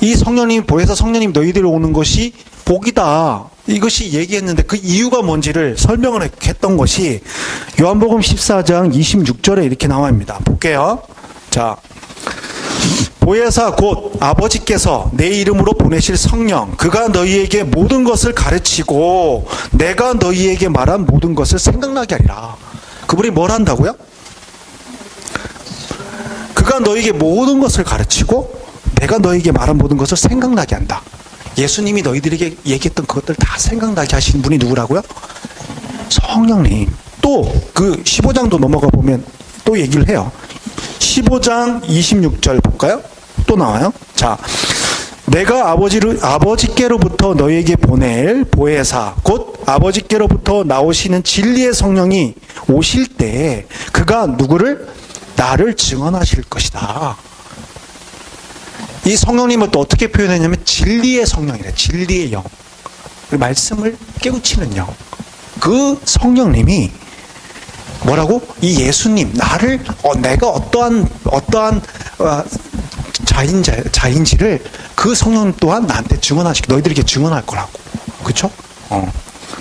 이 성령님이 보혜사 성령님 너희들 오는 것이 복이다, 이것이 얘기했는데 그 이유가 뭔지를 설명을 했던 것이 요한복음 14장 26절에 이렇게 나와 있습니다. 볼게요. 자, 보혜사 곧 아버지께서 내 이름으로 보내실 성령, 그가 너희에게 모든 것을 가르치고 내가 너희에게 말한 모든 것을 생각나게 하리라. 그분이 뭘 한다고요? 그가 너희에게 모든 것을 가르치고 내가 너희에게 말한 모든 것을 생각나게 한다. 예수님이 너희들에게 얘기했던 그것들 다 생각나게 하시는 분이 누구라고요? 성령님. 또 그 15장도 넘어가 보면 또 얘기를 해요. 15장 26절 볼까요? 또 나와요. 자, 내가 아버지께로부터 너희에게 보낼 보혜사 곧 아버지께로부터 나오시는 진리의 성령이 오실 때 그가 누구를? 나를 증언하실 것이다. 이 성령님을 또 어떻게 표현했냐면 진리의 성령이래. 진리의 영. 말씀을 깨우치는 영. 그 성령님이 뭐라고? 이 예수님, 나를 내가 어떠한 자인지를 그 성령 또한 나한테 증언하시고 너희들에게 증언할 거라고. 그렇죠?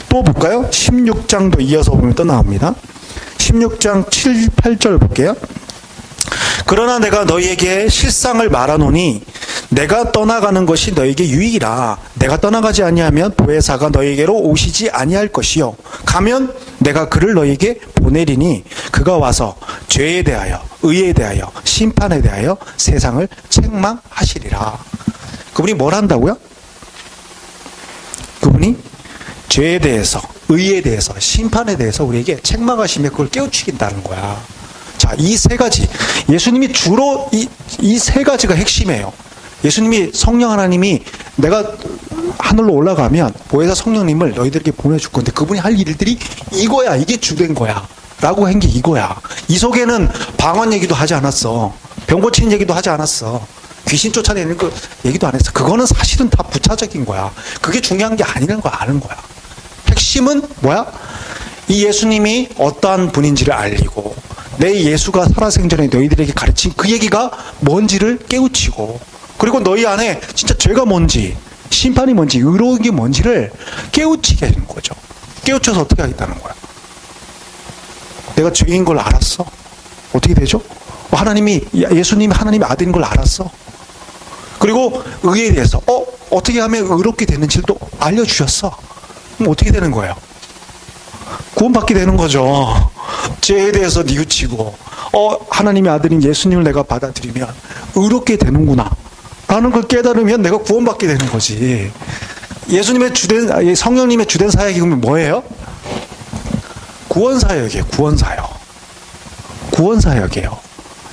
또 볼까요? 16장도 이어서 보면 또 나옵니다. 16장 7, 8절 볼게요. 그러나 내가 너희에게 실상을 말하노니 내가 떠나가는 것이 너희에게 유익이라. 내가 떠나가지 아니하면 보혜사가 너희에게로 오시지 아니할 것이요 가면 내가 그를 너희에게 보내리니 그가 와서 죄에 대하여 의에 대하여 심판에 대하여 세상을 책망하시리라. 그분이 뭘 한다고요? 그분이 죄에 대해서 의에 대해서 심판에 대해서 우리에게 책망하시며 그걸 깨우치긴다는 거야. 자, 이 세 가지 예수님이 주로 이 세 가지가 핵심이에요. 예수님이 성령 하나님이 내가 하늘로 올라가면 보혜사 성령님을 너희들에게 보내줄 건데 그분이 할 일들이 이거야. 이게 주된 거야. 라고 한 게 이거야. 이 속에는 방언 얘기도 하지 않았어. 병 고치는 얘기도 하지 않았어. 귀신 쫓아내는 거 얘기도 안 했어. 그거는 사실은 다 부차적인 거야. 그게 중요한 게 아니라는 거 아는 거야. 핵심은 뭐야? 이 예수님이 어떠한 분인지를 알리고 내 예수가 살아생전에 너희들에게 가르친 그 얘기가 뭔지를 깨우치고 그리고 너희 안에 진짜 죄가 뭔지 심판이 뭔지 의로운 게 뭔지를 깨우치게 하는 거죠. 깨우쳐서 어떻게 하겠다는 거야? 내가 죄인 걸 알았어. 어떻게 되죠? 예수님이 하나님의 아들인 걸 알았어. 그리고 의에 대해서 어떻게 하면 의롭게 되는지를 또 알려주셨어. 그럼 어떻게 되는 거예요? 구원받게 되는 거죠. 죄에 대해서 뉘우치고 하나님의 아들인 예수님을 내가 받아들이면 의롭게 되는구나 라는 걸 깨달으면 내가 구원받게 되는 거지. 예수님의 성령님의 주된 사역이 그러면 뭐예요? 구원사역이에요. 구원사역이에요.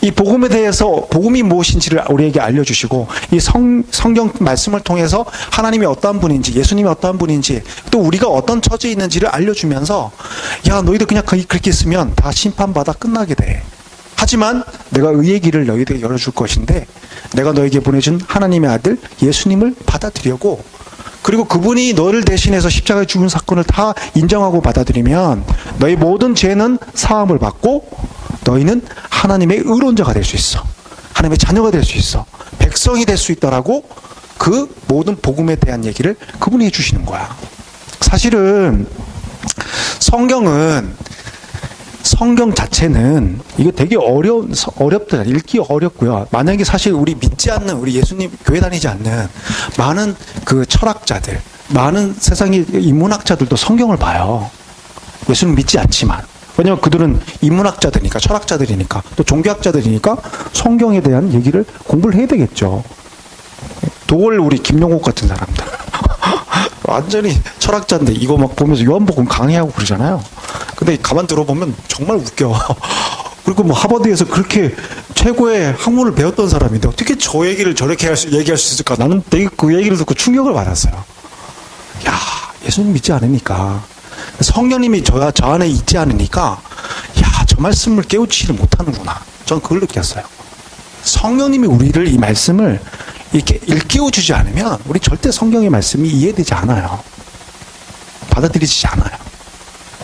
이 복음에 대해서 복음이 무엇인지를 우리에게 알려주시고 이 성경 말씀을 통해서 하나님이 어떠한 분인지 예수님이 어떠한 분인지 또 우리가 어떤 처지에 있는지를 알려주면서 야 너희들 그냥 그렇게 있으면 다 심판받아 끝나게 돼. 하지만 내가 의의 길을 너희들에게 열어줄 것인데 내가 너에게 보내준 하나님의 아들 예수님을 받아들이고 그리고 그분이 너를 대신해서 십자가에 죽은 사건을 다 인정하고 받아들이면 너희 모든 죄는 사함을 받고 너희는 하나님의 의론자가 될 수 있어. 하나님의 자녀가 될 수 있어. 백성이 될 수 있다라고 그 모든 복음에 대한 얘기를 그분이 해주시는 거야. 사실은 성경 자체는 이거 되게 어렵다. 읽기 어렵고요. 만약에 사실 우리 믿지 않는 우리 예수님 교회 다니지 않는 많은 그 철학자들, 많은 세상의 인문학자들도 성경을 봐요. 예수님 믿지 않지만. 왜냐면 그들은 인문학자들이니까 철학자들이니까 또 종교학자들이니까 성경에 대한 얘기를 공부를 해야 되겠죠. 도월 우리 김용옥 같은 사람들 완전히 철학자인데 이거 막 보면서 요한복음 강의하고 그러잖아요. 근데 가만 들어보면 정말 웃겨. 그리고 뭐 하버드에서 그렇게 최고의 학문을 배웠던 사람인데 어떻게 저 얘기를 저렇게 얘기할 수 있을까? 나는 되게 그 얘기를 듣고 충격을 받았어요. 야, 예수님 믿지 않으니까 성령님이 저 안에 있지 않으니까 야, 저 말씀을 깨우치지를 못하는구나. 전 그걸 느꼈어요. 성령님이 우리를 이 말씀을 이렇게 일깨워주지 않으면 우리 절대 성경의 말씀이 이해되지 않아요. 받아들이지 않아요.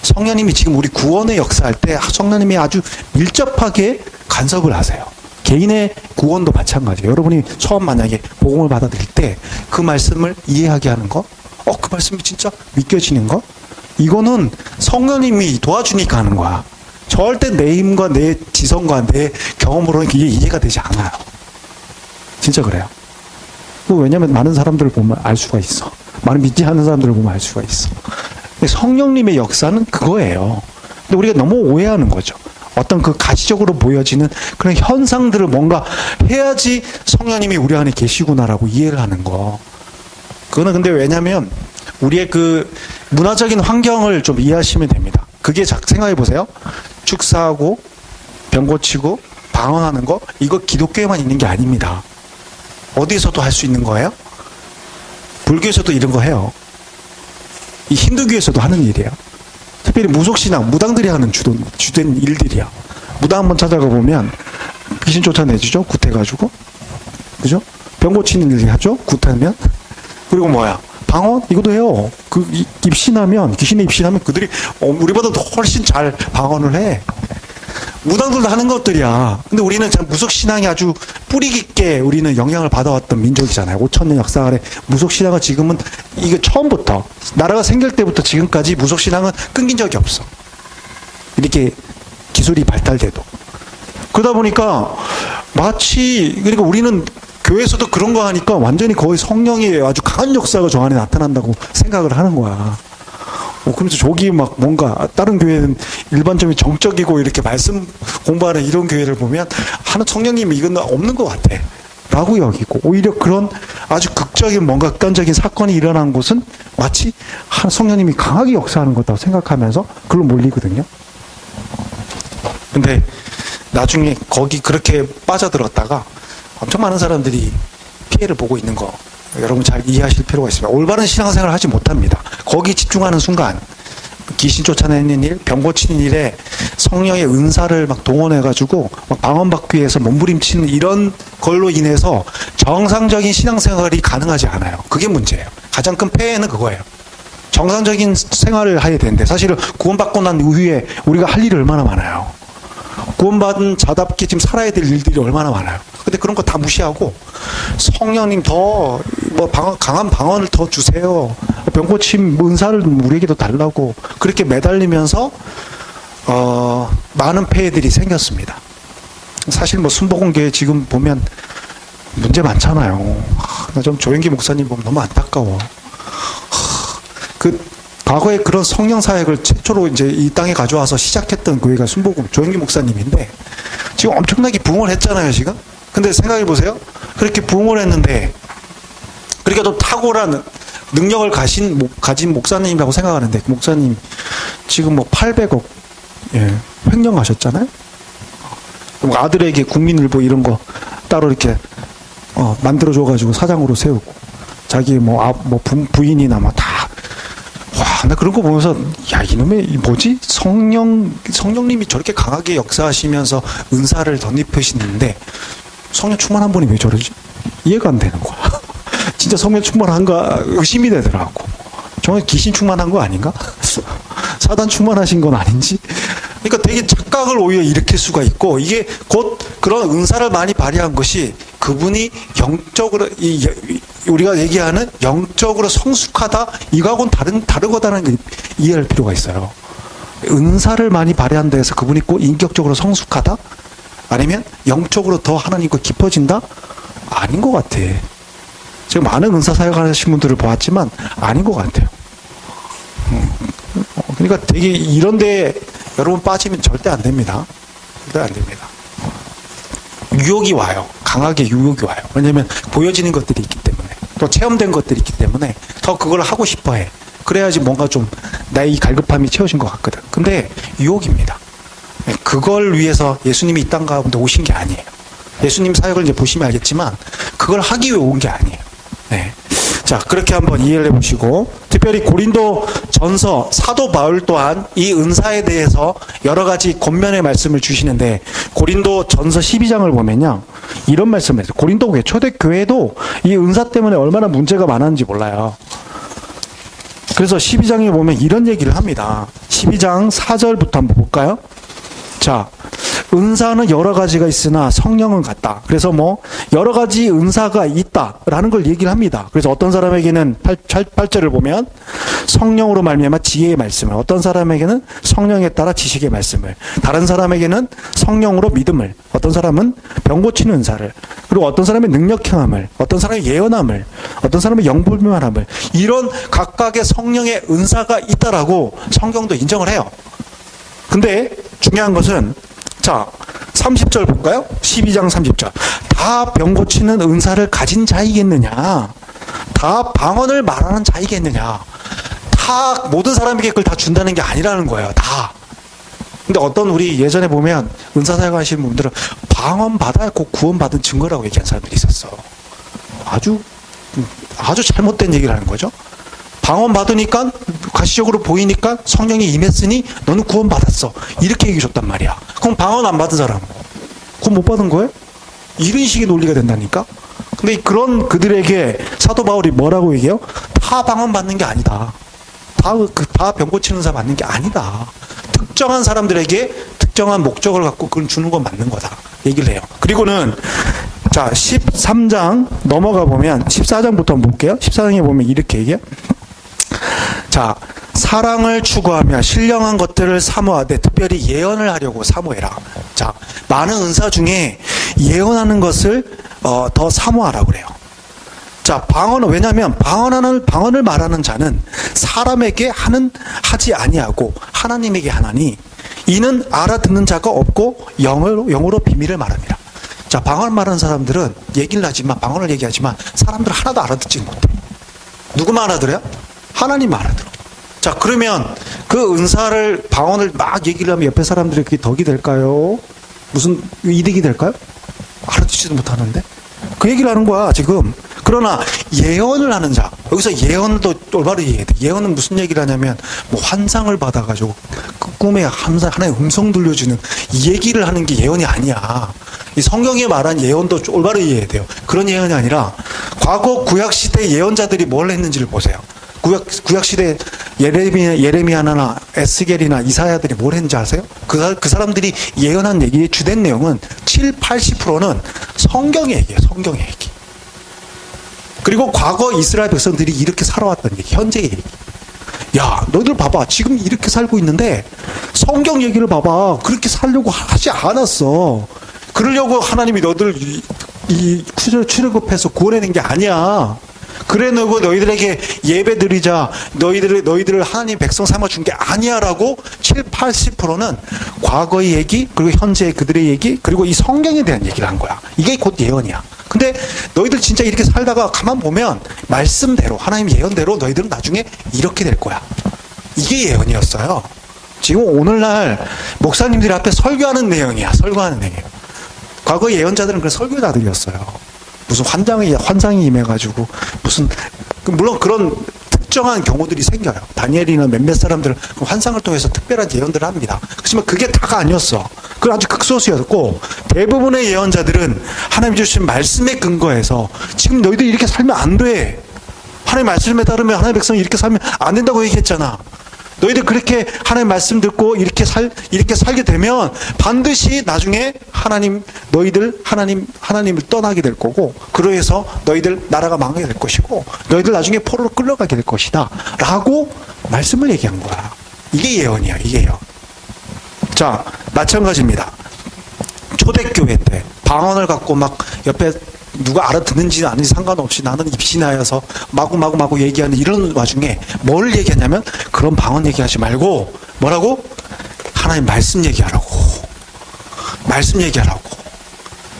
성령님이 지금 우리 구원의 역사할 때 성령님이 아주 밀접하게 간섭을 하세요. 개인의 구원도 마찬가지예요. 여러분이 처음 만약에 복음을 받아들일 때 그 말씀을 이해하게 하는 거, 그 말씀이 진짜 믿겨지는 거, 이거는 성령님이 도와주니까 하는 거야. 절대 내 힘과 내 지성과 내 경험으로는 이게 이해가 되지 않아요. 진짜 그래요. 왜냐면 많은 사람들을 보면 알 수가 있어. 많은 믿지 않는 사람들을 보면 알 수가 있어. 성령님의 역사는 그거예요. 근데 우리가 너무 오해하는 거죠. 어떤 그 가시적으로 보여지는 그런 현상들을 뭔가 해야지 성령님이 우리 안에 계시구나라고 이해를 하는 거. 그거는 근데 왜냐면 우리의 그 문화적인 환경을 좀 이해하시면 됩니다. 그게 생각해 보세요. 축사하고 병 고치고 방언하는 거 이거 기독교에만 있는 게 아닙니다. 어디서도 할 수 있는 거예요? 불교에서도 이런 거 해요. 이 힌두교에서도 하는 일이에요. 특별히 무속신앙, 무당들이 하는 주된 일들이야. 무당 한번 찾아가 보면 귀신 쫓아내주죠? 굿해가지고. 그죠? 병 고치는 일 하죠? 굿하면. 그리고 뭐야? 방언? 이것도 해요. 귀신에 입신하면 그들이 우리보다 더 훨씬 잘 방언을 해. 무당들도 하는 것들이야. 근데 우리는 참 무속신앙이 아주 뿌리 깊게 우리는 영향을 받아왔던 민족이잖아요. 5,000년 역사 아래 무속신앙은 지금은 이게 처음부터 나라가 생길 때부터 지금까지 무속신앙은 끊긴 적이 없어. 이렇게 기술이 발달돼도. 그러다 보니까 마치 그러니까 우리는 교회에서도 그런 거 하니까 완전히 거의 성령의 아주 강한 역사가 저 안에 나타난다고 생각을 하는 거야. 그러면서 저기 막 뭔가 다른 교회는 일반적인 정적이고 이렇게 말씀 공부하는 이런 교회를 보면 하는 성령님이 이건 없는 것 같아 라고 여기고 오히려 그런 아주 극적인 뭔가 극단적인 사건이 일어난 곳은 마치 한 성령님이 강하게 역사하는 거다고 생각하면서 그걸로 몰리거든요. 근데 나중에 거기 그렇게 빠져들었다가 엄청 많은 사람들이 피해를 보고 있는 거 여러분 잘 이해하실 필요가 있습니다. 올바른 신앙생활을 하지 못합니다. 거기 집중하는 순간 귀신 쫓아내는 일, 병 고치는 일에 성령의 은사를 막 동원해가지고 막 방언받기 위해서 몸부림치는 이런 걸로 인해서 정상적인 신앙생활이 가능하지 않아요. 그게 문제예요. 가장 큰 폐해는 그거예요. 정상적인 생활을 해야 되는데 사실은 구원받고 난 이후에 우리가 할 일이 얼마나 많아요. 구원받은 자답게 지금 살아야 될 일들이 얼마나 많아요. 근데 그런 거 다 무시하고 성령님 더 강한 방언을 더 주세요. 병고침 은사를 우리에게도 달라고 그렇게 매달리면서 많은 폐해들이 생겼습니다. 사실 뭐 순복음교회 지금 보면 문제 많잖아요. 나 좀 조영기 목사님 보면 너무 안타까워. 과거에 그런 성령 사역을 최초로 이제 이 땅에 가져와서 시작했던 교회가 순복음 조영기 목사님인데 지금 엄청나게 부흥을 했잖아요, 지금. 근데 생각해 보세요. 그렇게 부흥을 했는데 그렇게 또 탁월한 능력을 가진 목사님이라고 생각하는데 그 목사님 지금 뭐 800억 횡령하셨잖아요. 아들에게 국민일보 이런 거 따로 이렇게 만들어줘가지고 사장으로 세우고 자기 부인이나 뭐 다. 와, 나 그런 거 보면서 야 이놈의 뭐지 성령님이 저렇게 강하게 역사하시면서 은사를 덧입히시는데 성령 충만한 분이 왜 저러지? 이해가 안 되는 거야. 진짜 성령 충만한가 의심이 되더라고. 정말 귀신 충만한 거 아닌가? 사단 충만하신 건 아닌지? 그러니까 되게 착각을 오히려 일으킬 수가 있고 이게 곧 그런 은사를 많이 발휘한 것이 그분이 영적으로 우리가 얘기하는 영적으로 성숙하다 이거하고는 다르거다는 걸 이해할 필요가 있어요. 은사를 많이 발휘한 데에서 그분이 꼭 인격적으로 성숙하다? 아니면 영적으로 더 하나님과 깊어진다? 아닌 것 같아. 제가 많은 은사 사역하신 분들을 보았지만 아닌 것 같아요. 그러니까 되게 이런데 여러분 빠지면 절대 안 됩니다. 절대 안 됩니다. 유혹이 와요. 강하게 유혹이 와요. 왜냐하면 보여지는 것들이 있기 때문에 또 체험된 것들이 있기 때문에 더 그걸 하고 싶어해. 그래야지 뭔가 좀 나의 이 갈급함이 채워진 것 같거든. 근데 유혹입니다. 그걸 위해서 예수님이 이 땅 가운데 오신 게 아니에요. 예수님 사역을 이제 보시면 알겠지만 그걸 하기 위해 온 게 아니에요. 네. 자, 그렇게 한번 이해를 해보시고 특별히 고린도 전서 사도 바울 또한 이 은사에 대해서 여러 가지 권면의 말씀을 주시는데 고린도 전서 12장을 보면요. 이런 말씀을 했어요. 고린도 교회, 초대교회도 이 은사 때문에 얼마나 문제가 많았는지 몰라요. 그래서 12장에 보면 이런 얘기를 합니다. 12장 4절부터 한번 볼까요? 자, 은사는 여러 가지가 있으나 성령은 같다. 그래서 뭐 여러 가지 은사가 있다라는 걸 얘기를 합니다. 그래서 어떤 사람에게는 8절을 보면 성령으로 말미암아 지혜의 말씀을, 어떤 사람에게는 성령에 따라 지식의 말씀을, 다른 사람에게는 성령으로 믿음을, 어떤 사람은 병 고치는 은사를, 그리고 어떤 사람의 능력형함을, 어떤 사람의 예언함을, 어떤 사람의 영불명함을, 이런 각각의 성령의 은사가 있다라고 성경도 인정을 해요. 근데 중요한 것은, 자, 30절 볼까요? 12장 30절. 다 병 고치는 은사를 가진 자이겠느냐? 다 방언을 말하는 자이겠느냐? 다 모든 사람에게 그걸 다 준다는 게 아니라는 거예요. 다. 근데 어떤 우리 예전에 보면 은사 사역하시는 분들은 방언 받아야 곧 구원받은 증거라고 얘기한 사람들이 있었어. 아주 잘못된 얘기를 하는 거죠. 방언 받으니까 가시적으로 보이니까 성령이 임했으니 너는 구원받았어. 이렇게 얘기해 줬단 말이야. 그럼 방언 안 받은 사람 그건 못 받은 거예요? 이런 식의 논리가 된다니까. 근데 그런 그들에게 사도 바울이 뭐라고 얘기해요? 다 방언 받는 게 아니다. 다 병 고치는 사 받는 게 아니다. 특정한 사람들에게 특정한 목적을 갖고 그걸 주는 건 맞는 거다. 얘기를 해요. 그리고는 자 13장 넘어가 보면 14장부터 한번 볼게요. 14장에 보면 이렇게 얘기해요. 자, 사랑을 추구하며 신령한 것들을 사모하되 특별히 예언을 하려고 사모해라. 자, 많은 은사 중에 예언하는 것을 더 사모하라고 그래요. 자, 방언은 왜냐하면 방언을 말하는 자는 사람에게 하지 아니하고 하나님에게 하나니 이는 알아듣는 자가 없고 영어로 비밀을 말합니다. 자, 방언을 말하는 사람들은 얘기를 하지만 방언을 얘기하지만 사람들 하나도 알아듣지 못해. 누구만 알아들어요? 하나님 알아들어. 자, 그러면 그 은사를 방언을 막 얘기를 하면 옆에 사람들이 그게 덕이 될까요? 무슨 이득이 될까요? 알아듣지도 못하는데 그 얘기를 하는 거야 지금. 그러나 예언을 하는 자, 여기서 예언도 올바로 이해해야 돼. 예언은 무슨 얘기를 하냐면 뭐 환상을 받아가지고 그 꿈에 하나의 음성 들려주는 이 얘기를 하는 게 예언이 아니야. 이 성경에 말한 예언도 올바로 이해해야 돼요. 그런 예언이 아니라 과거 구약시대 예언자들이 뭘 했는지를 보세요. 구약시대 예레미야나 에스겔이나 이사야들이 뭘 했는지 아세요? 그 사람들이 예언한 얘기의 주된 내용은 70-80%는 성경의 얘기예요. 성경의 얘기. 그리고 과거 이스라엘 백성들이 이렇게 살아왔던 얘기, 현재의 얘기. 야, 너희들 봐봐. 지금 이렇게 살고 있는데 성경 얘기를 봐봐. 그렇게 살려고 하지 않았어. 그러려고 하나님이 너희들 이 출애굽해서 구원해낸 게 아니야. 그래 놓고 너희들에게 예배 드리자, 너희들을 하나님 백성 삼아준 게 아니야라고 70-80%는 과거의 얘기, 그리고 현재의 그들의 얘기, 그리고 이 성경에 대한 얘기를 한 거야. 이게 곧 예언이야. 근데 너희들 진짜 이렇게 살다가 가만 보면 말씀대로, 하나님 예언대로 너희들은 나중에 이렇게 될 거야. 이게 예언이었어요. 지금 오늘날 목사님들 앞에 설교하는 내용이야. 설교하는 내용. 과거 예언자들은 그런 설교자들이었어요. 무슨 환상이 임해가지고 무슨 물론 그런 특정한 경우들이 생겨요. 다니엘이나 몇몇 사람들은 환상을 통해서 특별한 예언들을 합니다. 그렇지만 그게 다가 아니었어. 그건 아주 극소수였고 대부분의 예언자들은 하나님 주신 말씀에 근거해서 지금 너희들이 이렇게 살면 안 돼. 하나님 말씀에 따르면 하나님 백성이 이렇게 살면 안 된다고 얘기했잖아. 너희들 그렇게 하나님 말씀 듣고 이렇게 살게 되면 반드시 나중에 하나님을 떠나게 될 거고, 그러해서 너희들 나라가 망하게 될 것이고, 너희들 나중에 포로로 끌려가게 될 것이다. 라고 말씀을 얘기한 거야. 이게 예언이야, 이게 예언. 자, 마찬가지입니다. 초대교회 때 방언을 갖고 막 옆에 누가 알아듣는지 아는지 상관없이 나는 입신하여서 마구 얘기하는 이런 와중에 뭘 얘기하냐면 그런 방언 얘기하지 말고 뭐라고? 하나님 말씀 얘기하라고. 말씀 얘기하라고.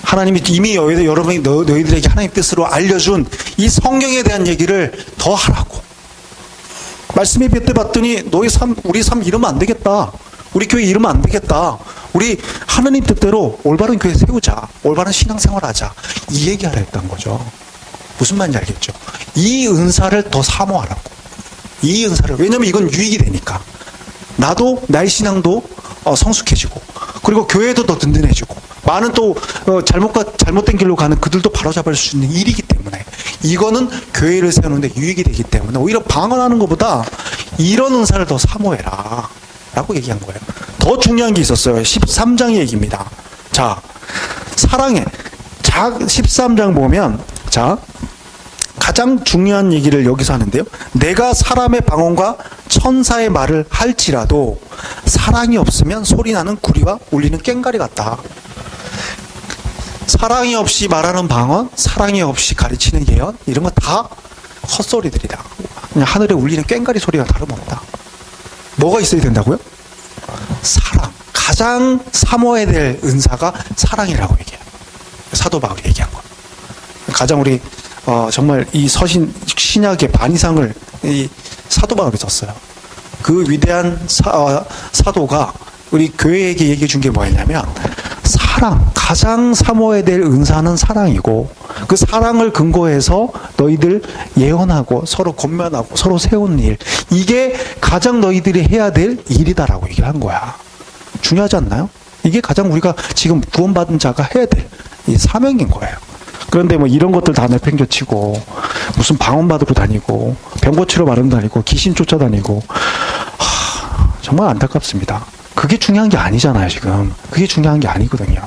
하나님이 이미 너희들에게 하나님 뜻으로 알려준 이 성경에 대한 얘기를 더 하라고. 말씀에 빗대 봤더니 우리 삶 이러면 안 되겠다. 우리 교회 이러면 안 되겠다. 우리 하나님 뜻대로 올바른 교회 세우자. 올바른 신앙생활 하자. 이 얘기하라 했던 거죠. 무슨 말인지 알겠죠? 이 은사를 더 사모하라고. 이 은사를. 왜냐면 이건 유익이 되니까. 나의 신앙도 성숙해지고, 그리고 교회도 더 든든해지고, 많은 또 잘못된 길로 가는 그들도 바로잡을 수 있는 일이기 때문에, 이거는 교회를 세우는데 유익이 되기 때문에 오히려 방언하는 것보다 이런 은사를 더 사모해라 라고 얘기한 거예요. 더 중요한 게 있었어요. 13장의 얘기입니다. 자, 사랑해. 13장 보면, 자, 가장 중요한 얘기를 여기서 하는데요. 내가 사람의 방언과 천사의 말을 할지라도 사랑이 없으면 소리나는 구리와 울리는 꽹과리 같다. 사랑이 없이 말하는 방언, 사랑이 없이 가르치는 예언, 이런 거 다 헛소리들이다. 그냥 하늘에 울리는 꽹과리 소리가 다름없다. 뭐가 있어야 된다고요? 사랑. 가장 사모해야 될 은사가 사랑이라고 얘기해요. 사도 바울이 얘기한 거. 가장 우리 정말 이 신약의 반 이상을 이 사도 바울이 썼어요. 그 위대한 사도가 우리 교회에게 얘기해 준 게 뭐였냐면, 사랑, 가장 사모해야 될 은사는 사랑이고, 그 사랑을 근거해서 너희들 예언하고 서로 권면하고 서로 세우는 일, 이게 가장 너희들이 해야 될 일이다라고 얘기를 한 거야. 중요하지 않나요? 이게 가장 우리가 지금 구원받은 자가 해야 될 이 사명인 거예요. 그런데 뭐 이런 것들 다 내팽겨치고 무슨 방언 받으러 다니고 병 고치러 마른 다니고 귀신 쫓아다니고, 정말 안타깝습니다. 그게 중요한 게 아니잖아요. 지금 그게 중요한 게 아니거든요.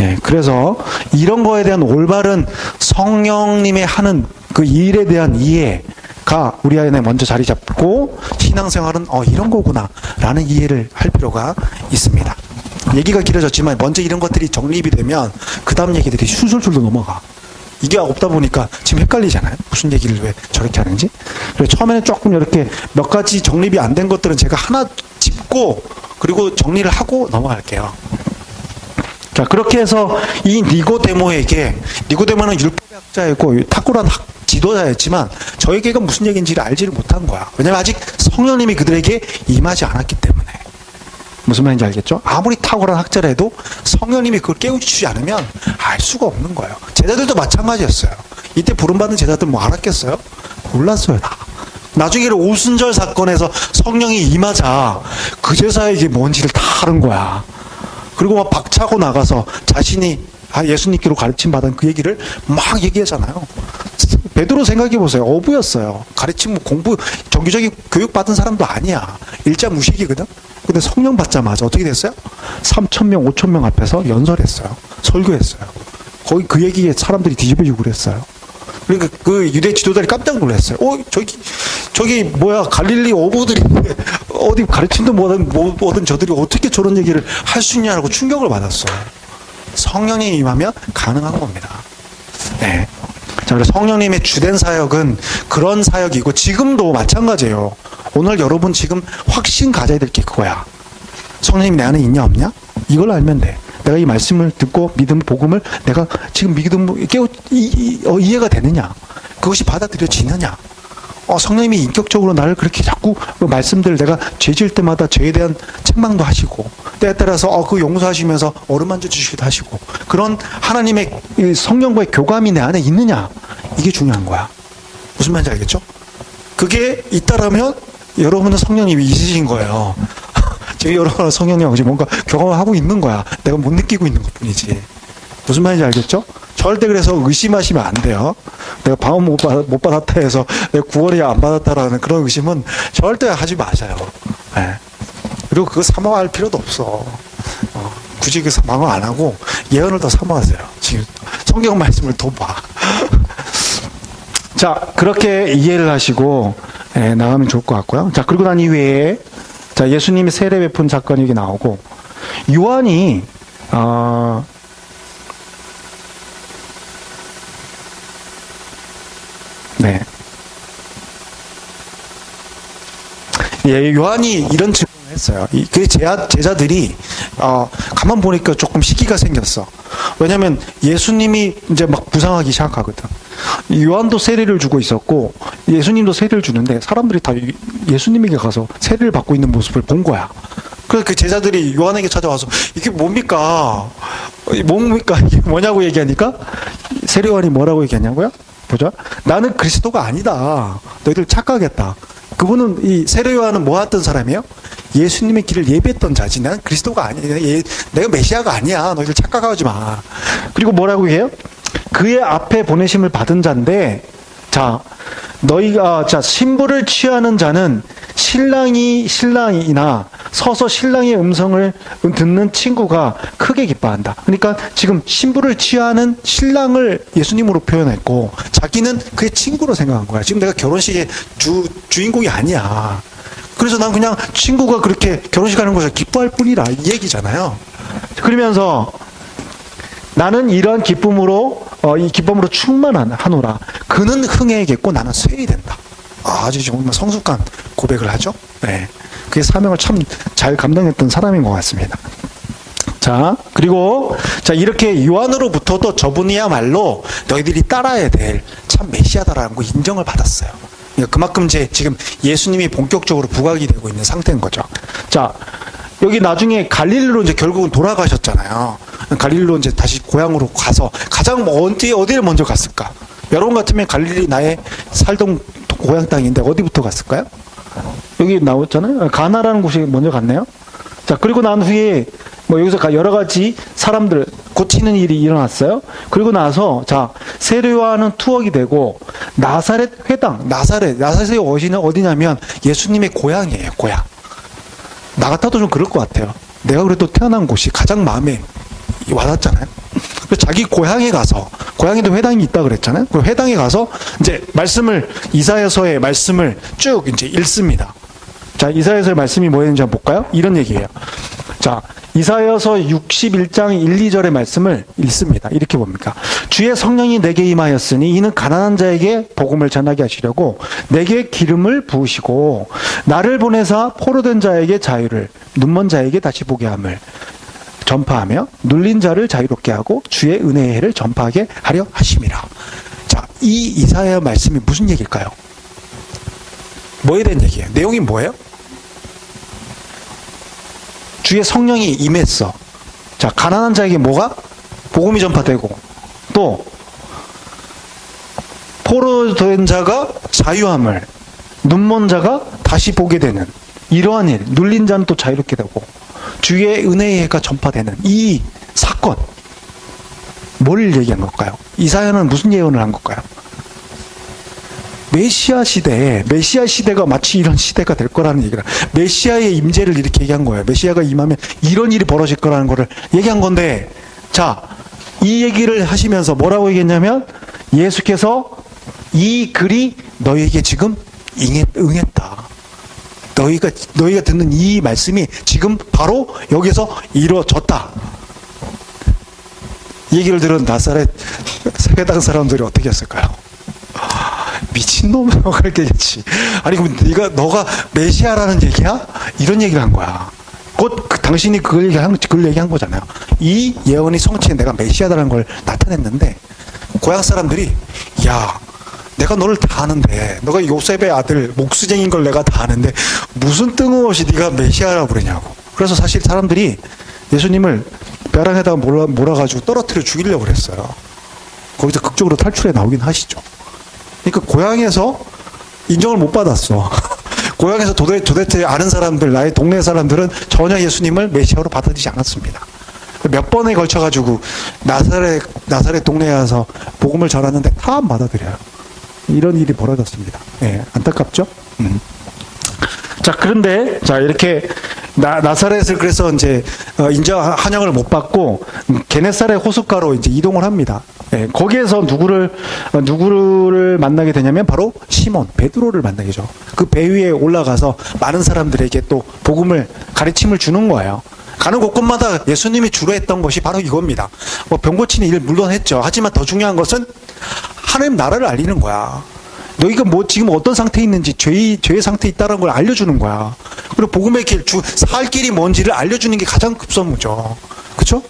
예, 그래서 이런 거에 대한 올바른 성령님의 하는 그 일에 대한 이해가 우리 안에 먼저 자리 잡고, 신앙생활은 이런 거구나 라는 이해를 할 필요가 있습니다. 얘기가 길어졌지만 먼저 이런 것들이 정립이 되면 그 다음 얘기들이 술술술 넘어가. 이게 없다 보니까 지금 헷갈리잖아요. 무슨 얘기를 왜 저렇게 하는지. 그래서 처음에는 조금 이렇게 몇 가지 정립이 안 된 것들은 제가 하나 짚고 그리고 정리를 하고 넘어갈게요. 자, 그렇게 해서 이 니고데모는 율법의 학자였고 탁월한 지도자였지만 저에게가 무슨 얘기인지를 알지를 못한 거야. 왜냐면 아직 성령님이 그들에게 임하지 않았기 때문에. 무슨 말인지 알겠죠? 아무리 탁월한 학자라도 성령님이 그걸 깨우치지 않으면 알 수가 없는 거예요. 제자들도 마찬가지였어요. 이때 부름받은 제자들 뭐 알았겠어요? 몰랐어요, 다. 나중에 오순절 사건에서 성령이 임하자 그 제사에게 뭔지를 다 아는 거야. 그리고 막 박차고 나가서 자신이 예수님께로 가르침 받은 그 얘기를 막 얘기하잖아요. 베드로 생각해 보세요. 어부였어요. 가르침 공부 정규적인 교육 받은 사람도 아니야. 일자 무식이거든. 근데 성령 받자마자 어떻게 됐어요? 3,000명, 5,000명 앞에서 연설했어요. 설교했어요. 거의 그 얘기에 사람들이 뒤집어지고 그랬어요. 그러니까 그 유대 지도자들이 깜짝 놀랐어요. 저기 뭐야, 갈릴리 어부들이 어디 가르침도 뭐든 저들이 어떻게 저런 얘기를 할 수 있냐고 충격을 받았어요. 성령님이 임하면 가능한 겁니다. 네. 자, 그래서 성령님의 주된 사역은 그런 사역이고, 지금도 마찬가지예요. 오늘 여러분 지금 확신 가져야 될 게 그거야. 성령님이 내 안에 있냐 없냐? 이걸 알면 돼. 내가 이 말씀을 듣고 믿음, 복음을 내가 지금 이해가 되느냐? 그것이 받아들여지느냐? 성령님이 인격적으로 나를 그렇게 자꾸 그 말씀들, 내가 죄 지을 때마다 죄에 대한 책망도 하시고, 때에 따라서 그 용서하시면서 어루만져 주시기도 하시고, 그런 하나님의 성령과의 교감이 내 안에 있느냐? 이게 중요한 거야. 무슨 말인지 알겠죠? 그게 있다라면 여러분은 성령님이 있으신 거예요. 지금 여러분은 성령님하고 뭔가 교감을 하고 있는 거야. 내가 못 느끼고 있는 것 뿐이지. 무슨 말인지 알겠죠? 절대 그래서 의심하시면 안 돼요. 내가 방언 못 받았다 해서 내가 구원이 안 받았다라는 그런 의심은 절대 하지 마세요. 네. 그리고 그거 사모할 필요도 없어. 굳이 그 사모 안 하고 예언을 더 사모하세요. 지금 성경 말씀을 더 봐. 자, 그렇게 이해를 하시고 나가면 좋을 것 같고요. 자, 그리고 난 이후에 자, 예수님이 세례 베푼 사건이 여기 나오고, 요한이 네. 요한이 이런 질문을 했어요. 그 제자들이 가만 보니까 조금 시기가 생겼어. 왜냐면 예수님이 이제 막 부상하기 시작하거든. 요한도 세례를 주고 있었고 예수님도 세례를 주는데 사람들이 다 예수님에게 가서 세례를 받고 있는 모습을 본 거야. 그래서 그 제자들이 요한에게 찾아와서 이게 뭡니까? 이게 뭐냐고 얘기하니까 세례 요한이 뭐라고 얘기했냐고요? 보자. 나는 그리스도가 아니다. 너희들 착각했다. 그분은 이 세례 요한은 뭐 했던 사람이에요? 예수님의 길을 예배했던 자지. 나는 그리스도가 아니야. 내가 메시아가 아니야. 너희들 착각하지 마. 그리고 뭐라고 해요? 그의 앞에 보내심을 받은 자인데, 자, 신부를 취하는 자는 신랑이나 서서 신랑의 음성을 듣는 친구가 크게 기뻐한다. 그러니까 지금 신부를 취하는 신랑을 예수님으로 표현했고, 자기는 그의 친구로 생각한 거야. 지금 내가 결혼식의 주인공이 아니야. 그래서 난 그냥 친구가 그렇게 결혼식 하는 것을 기뻐할 뿐이라 이 얘기잖아요. 그러면서 나는 이러한 기쁨으로 이 기쁨으로 충만하노라. 그는 흥해야겠고 나는 쇠해야 된다. 아주 정말 성숙한 고백을 하죠. 네. 그게 사명을 참 잘 감당했던 사람인 것 같습니다. 자, 그리고 자 이렇게 요한으로부터도 저분이야말로 너희들이 따라야 될 참 메시아다라는 거 인정을 받았어요. 그러니까 그만큼 이제 지금 예수님이 본격적으로 부각이 되고 있는 상태인 거죠. 자, 여기 나중에 갈릴리로 이제 결국은 돌아가셨잖아요. 갈릴리로 이제 다시 고향으로 가서 가장 어디를 먼저 갔을까? 여러분 같으면 갈릴리 나의 살던 고향 땅인데 어디부터 갔을까요? 여기 나왔잖아요. 가나라는 곳이 먼저 갔네요. 자, 그리고 난 후에 뭐 여기서 여러 가지 사람들 고치는 일이 일어났어요. 그리고 나서 자 세례요한은 투옥이 되고 나사렛 회당 나사렛의 어디냐면 예수님의 고향이에요. 고향. 나 같아도 좀 그럴 것 같아요. 내가 그래도 태어난 곳이 가장 마음에 와닿잖아요. 그래서 자기 고향에 가서 고향에도 회당이 있다 그랬잖아요. 그 회당에 가서 이제 이사야서의 말씀을 쭉 이제 읽습니다. 자, 이사야서의 말씀이 뭐였는지 한번 볼까요? 이런 얘기예요. 자, 이사야서 61장 1, 2절의 말씀을 읽습니다. 이렇게 봅니까? 주의 성령이 내게 임하였으니 이는 가난한 자에게 복음을 전하게 하시려고 내게 기름을 부으시고 나를 보내사 포로된 자에게 자유를 눈먼 자에게 다시 보게 함을 전파하며 눌린 자를 자유롭게 하고 주의 은혜의 해를 전파하게 하려 하심이라. 자, 이 이사야 말씀이 무슨 얘기일까요? 뭐에 대한 얘기예요? 내용이 뭐예요? 주의 성령이 임했어. 자, 가난한 자에게 뭐가? 복음이 전파되고 또 포로된 자가 자유함을 눈먼 자가 다시 보게 되는 이러한 일, 눌린 자는 또 자유롭게 되고 주의 은혜의 해가 전파되는 이 사건 뭘 얘기한 걸까요? 이사야는 무슨 예언을 한 걸까요? 메시아 시대가 마치 이런 시대가 될 거라는 얘기를, 메시아의 임재를 이렇게 얘기한 거예요. 메시아가 임하면 이런 일이 벌어질 거라는 거를 얘기한 건데, 자, 이 얘기를 하시면서 뭐라고 얘기했냐면, 예수께서 이 글이 너희에게 지금 응했다. 너희가 듣는 이 말씀이 지금 바로 여기서 이루어졌다. 이 얘기를 들은 나사렛 회당 사람들이 어떻게 했을까요? 미친놈, 그렇게 했지. 아니, 그럼 너가 메시아라는 얘기야? 이런 얘기를 한 거야. 곧 당신이 그걸 얘기한 거잖아요. 이 예언이 성취해 내가 메시아다라는 걸 나타냈는데, 고향 사람들이, 야, 내가 너를 다 아는데, 너가 요셉의 아들, 목수쟁인 걸 내가 다 아는데, 무슨 뜬금없이 네가 메시아라고 그러냐고. 그래서 사실 사람들이 예수님을 벼랑에다가 몰아가지고 떨어뜨려 죽이려고 그랬어요. 거기서 극적으로 탈출해 나오긴 하시죠. 그러니까 고향에서 인정을 못 받았어. 고향에서 도대체 아는 사람들, 나의 동네 사람들은 전혀 예수님을 메시아로 받아들이지 않았습니다. 몇 번에 걸쳐가지고 나사렛 동네에 와서 복음을 전하는데 다 안 받아들여요. 이런 일이 벌어졌습니다. 예, 안타깝죠? 자, 그런데, 자, 이렇게, 나사렛을 그래서 이제, 환영을 못 받고, 게네사렛 호숫가로 이제 이동을 합니다. 예, 거기에서 누구를 만나게 되냐면 바로 시몬, 베드로를 만나게 되죠. 그 배 위에 올라가서 많은 사람들에게 또 복음을, 가르침을 주는 거예요. 가는 곳곳마다 예수님이 주로 했던 것이 바로 이겁니다. 뭐 병 고치는 일 물론 했죠. 하지만 더 중요한 것은 하나님 나라를 알리는 거야. 너희가 뭐 지금 어떤 상태에 있는지 죄의 상태에 있다는 걸 알려주는 거야. 그리고 복음의 길, 살 길이 뭔지를 알려주는 게 가장 급선무죠. 그렇죠?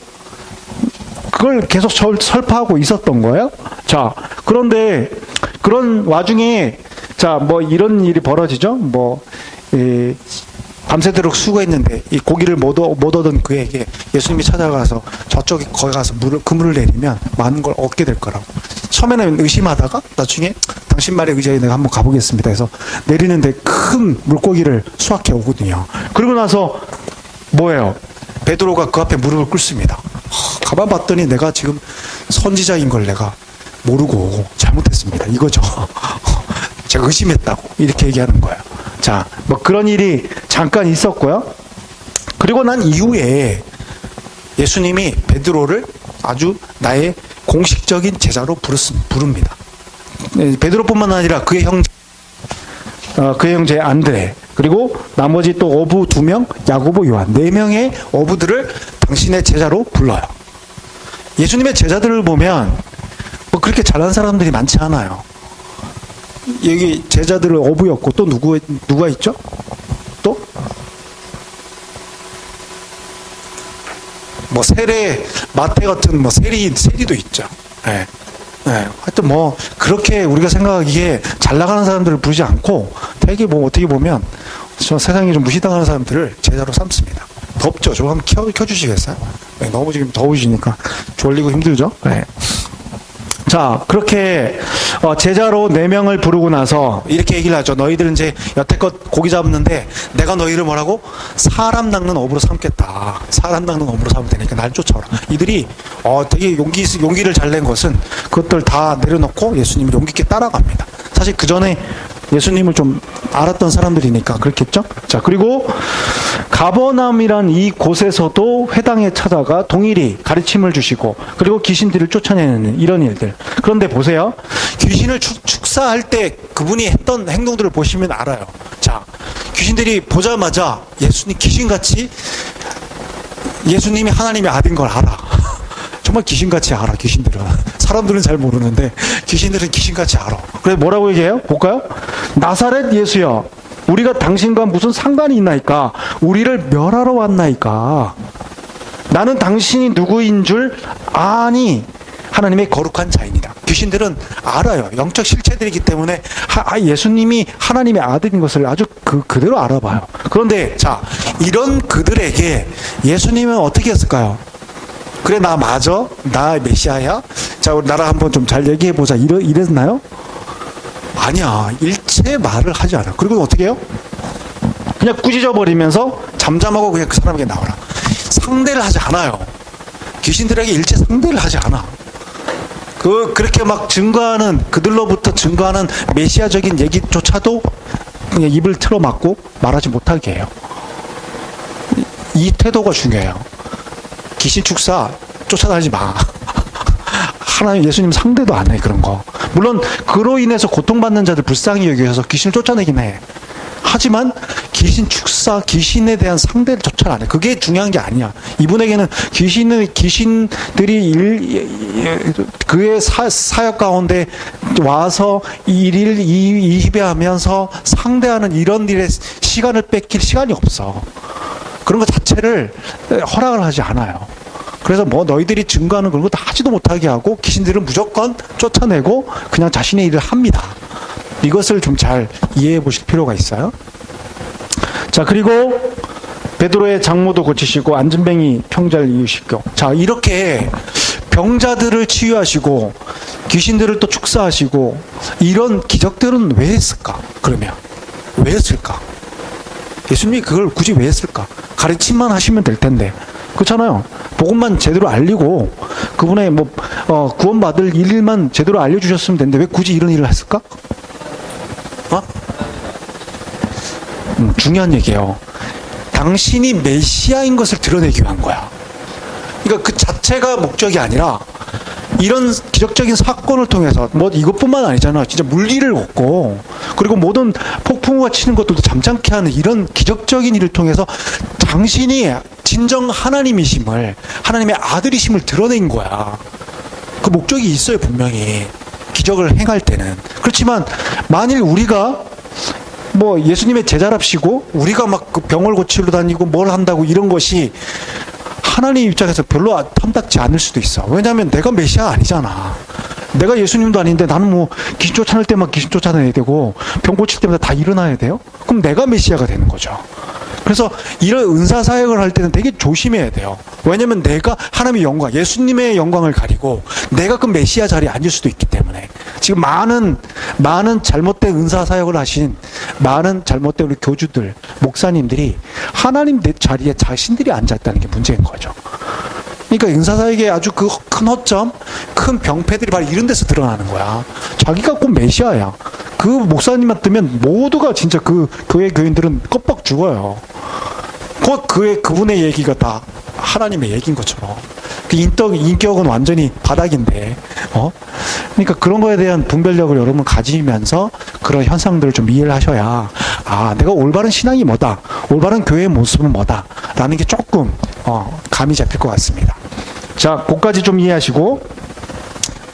그걸 계속 설파하고 있었던 거예요. 자, 그런데 그런 와중에 자, 뭐 이런 일이 벌어지죠. 밤새도록 수고했는데 이 고기를 못 얻은 그에게 예수님이 찾아가서 저쪽에 거기 가서 그물을 내리면 많은 걸 얻게 될 거라고. 처음에는 의심하다가 나중에 당신 말에 의지해 내가 한번 가보겠습니다 해서 내리는데 큰 물고기를 수확해 오거든요. 그리고 나서 뭐예요? 베드로가 그 앞에 무릎을 꿇습니다. 가만 봤더니 내가 지금 선지자인 걸 내가 모르고 잘못했습니다. 이거죠. 제가 의심했다고 이렇게 얘기하는 거예요. 자, 뭐 그런 일이 잠깐 있었고요. 그리고 난 이후에 예수님이 베드로를 아주 나의 공식적인 제자로 부릅니다. 베드로뿐만 아니라 그의 형제 안드레, 그리고 나머지 또 어부 2명, 야고보, 요한 4명의 어부들을 당신의 제자로 불러요. 예수님의 제자들을 보면 뭐 그렇게 잘난 사람들이 많지 않아요. 여기 제자들을 어부였고 또 누가 있죠? 또? 뭐 세례, 마태 같은 뭐 세리도 있죠. 예. 네. 하여튼 뭐 그렇게 우리가 생각하기에 잘 나가는 사람들을 부르지 않고 되게 뭐 어떻게 보면 저 세상에 좀 무시당하는 사람들을 제자로 삼습니다. 덥죠? 좀 한번 켜주시겠어요? 네, 너무 지금 더우시니까 졸리고 힘들죠? 네. 자, 그렇게 제자로 4명을 부르고 나서 이렇게 얘기를 하죠. 너희들은 이제 여태껏 고기 잡는데 내가 너희를 뭐라고? 사람 낚는 어부로 삼겠다. 사람 낚는 어부로 삼으면 되니까 날 쫓아오라. 이들이 되게 용기를 잘 낸 것은 그것들 다 내려놓고 예수님을 용기 있게 따라갑니다. 사실 그 전에 예수님을 좀 알았던 사람들이니까 그렇겠죠? 자, 그리고 가버나움이란 이 곳에서도 회당에 찾아가 동일히 가르침을 주시고 그리고 귀신들을 쫓아내는 이런 일들. 그런데 보세요. 귀신을 축사할 때 그분이 했던 행동들을 보시면 알아요. 자, 귀신들이 보자마자 예수님 귀신같이 예수님이 하나님의 아들인 걸 알아. 정말 귀신같이 알아, 귀신들은. 사람들은 잘 모르는데 귀신들은 귀신같이 알아. 그래서 뭐라고 얘기해요? 볼까요? 나사렛 예수여, 우리가 당신과 무슨 상관이 있나이까? 우리를 멸하러 왔나이까? 나는 당신이 누구인 줄 아니 하나님의 거룩한 자입니다. 귀신들은 알아요. 영적 실체들이기 때문에 예수님이 하나님의 아들인 것을 아주 그대로 알아봐요. 그런데 자, 이런 그들에게 예수님은 어떻게 했을까요? 그래, 나 맞아? 나 메시아야? 자, 우리 나랑 한번 좀 잘 얘기해보자. 이랬나요? 아니야. 일체 말을 하지 않아. 그리고 어떻게 해요? 그냥 꾸짖어버리면서 잠잠하고 그냥 그 사람에게 나와라. 상대를 하지 않아요. 귀신들에게 일체 상대를 하지 않아. 그렇게 막 증거하는, 그들로부터 증거하는 메시아적인 얘기조차도 그냥 입을 틀어막고 말하지 못하게 해요. 이 태도가 중요해요. 귀신 축사 쫓아다니지 마. 하나님 예수님 상대도 안 해, 그런 거. 물론 그로 인해서 고통받는 자들 불쌍히 여기셔서 귀신을 쫓아내긴 해. 하지만 귀신 축사, 귀신에 대한 상대를 조차 안 해. 그게 중요한 게 아니야. 이분에게는 귀신들이 그의 사역 가운데 와서 일일 이배하면서 상대하는 이런 일에 시간을 뺏길 시간이 없어. 그런 것 자체를 허락을 하지 않아요. 그래서 뭐 너희들이 증거하는 그런 거 다 하지도 못하게 하고 귀신들은 무조건 쫓아내고 그냥 자신의 일을 합니다. 이것을 좀 잘 이해해 보실 필요가 있어요. 자, 그리고 베드로의 장모도 고치시고 안진뱅이 평자를 이으시고, 자, 이렇게 병자들을 치유하시고 귀신들을 또 축사하시고 이런 기적들은 왜 했을까? 그러면 왜 했을까? 예수님이 그걸 굳이 왜 했을까? 가르침만 하시면 될 텐데. 그렇잖아요. 복음만 제대로 알리고 그분의 구원받을 일만 제대로 알려주셨으면 되는데 왜 굳이 이런 일을 했을까? 중요한 얘기예요. 당신이 메시아인 것을 드러내기 위한 거야. 그러니까 그 자체가 목적이 아니라 이런 기적적인 사건을 통해서 뭐 이것뿐만 아니잖아. 진짜 물리를 얻고 그리고 모든 폭풍우가 치는 것들도 잠잠케 하는 이런 기적적인 일을 통해서 당신이 진정 하나님이심을, 하나님의 아들이심을 드러낸 거야. 그 목적이 있어요, 분명히. 기적을 행할 때는. 그렇지만 만일 우리가 뭐 예수님의 제자랍시고 우리가 막 그 병을 고치러 다니고 뭘 한다고 이런 것이 하나님 입장에서 별로 탐탁지 않을 수도 있어. 왜냐하면 내가 메시아 아니잖아. 내가 예수님도 아닌데 나는 뭐 귀신 쫓아낼 때만 귀신 쫓아내야 되고 병 고칠 때마다 다 일어나야 돼요? 그럼 내가 메시아가 되는 거죠. 그래서 이런 은사 사역을 할 때는 되게 조심해야 돼요. 왜냐면 내가 하나님의 영광, 예수님의 영광을 가리고 내가 그 메시아 자리에 앉을 수도 있기 때문에. 지금 많은 잘못된 은사 사역을 하신 많은 잘못된 우리 교주들, 목사님들이 하나님 내 자리에 자신들이 앉았다는 게 문제인 거죠. 그러니까 은사 사역의 아주 그 큰 허점, 큰 병폐들이 바로 이런 데서 드러나는 거야. 자기가 꼭 메시아야. 그 목사님만 뜨면 모두가 진짜 그 교회 교인들은 껍벅 죽어요. 곧 그분의 얘기가 다 하나님의 얘기인 것처럼. 그 인격은 완전히 바닥인데, 그러니까 그런 거에 대한 분별력을 여러분 가지면서 그런 현상들을 좀 이해를 하셔야, 내가 올바른 신앙이 뭐다, 올바른 교회의 모습은 뭐다, 라는 게 조금, 감이 잡힐 것 같습니다. 자, 그까지 좀 이해하시고,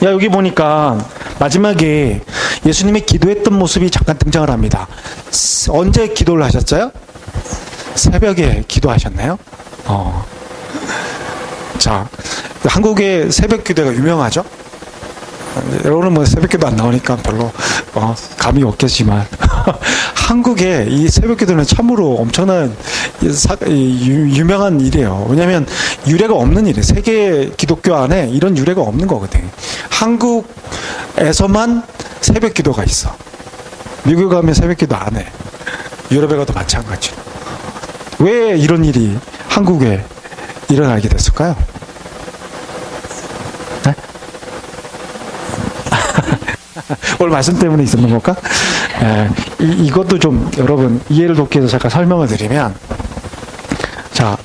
야, 여기 보니까 마지막에 예수님이 기도했던 모습이 잠깐 등장을 합니다. 언제 기도를 하셨어요? 새벽에 기도하셨나요? 자, 한국의 새벽 기도가 유명하죠? 여러분은 뭐 새벽 기도 안 나오니까 별로 감이 없겠지만 한국의 이 새벽 기도는 참으로 엄청난 유명한 일이에요. 왜냐하면 유래가 없는 일이에요. 세계 기독교 안에 이런 유래가 없는 거거든요. 한국에서만 새벽 기도가 있어. 미국 가면 새벽 기도 안 해. 유럽에 가도 마찬가지로. 왜 이런 일이 한국에 일어나게 됐을까요? 네? 오늘 말씀 때문에 있었는 걸까? 이것도 좀 여러분 이해를 돕기 위해서 잠깐 설명을 드리면, 자,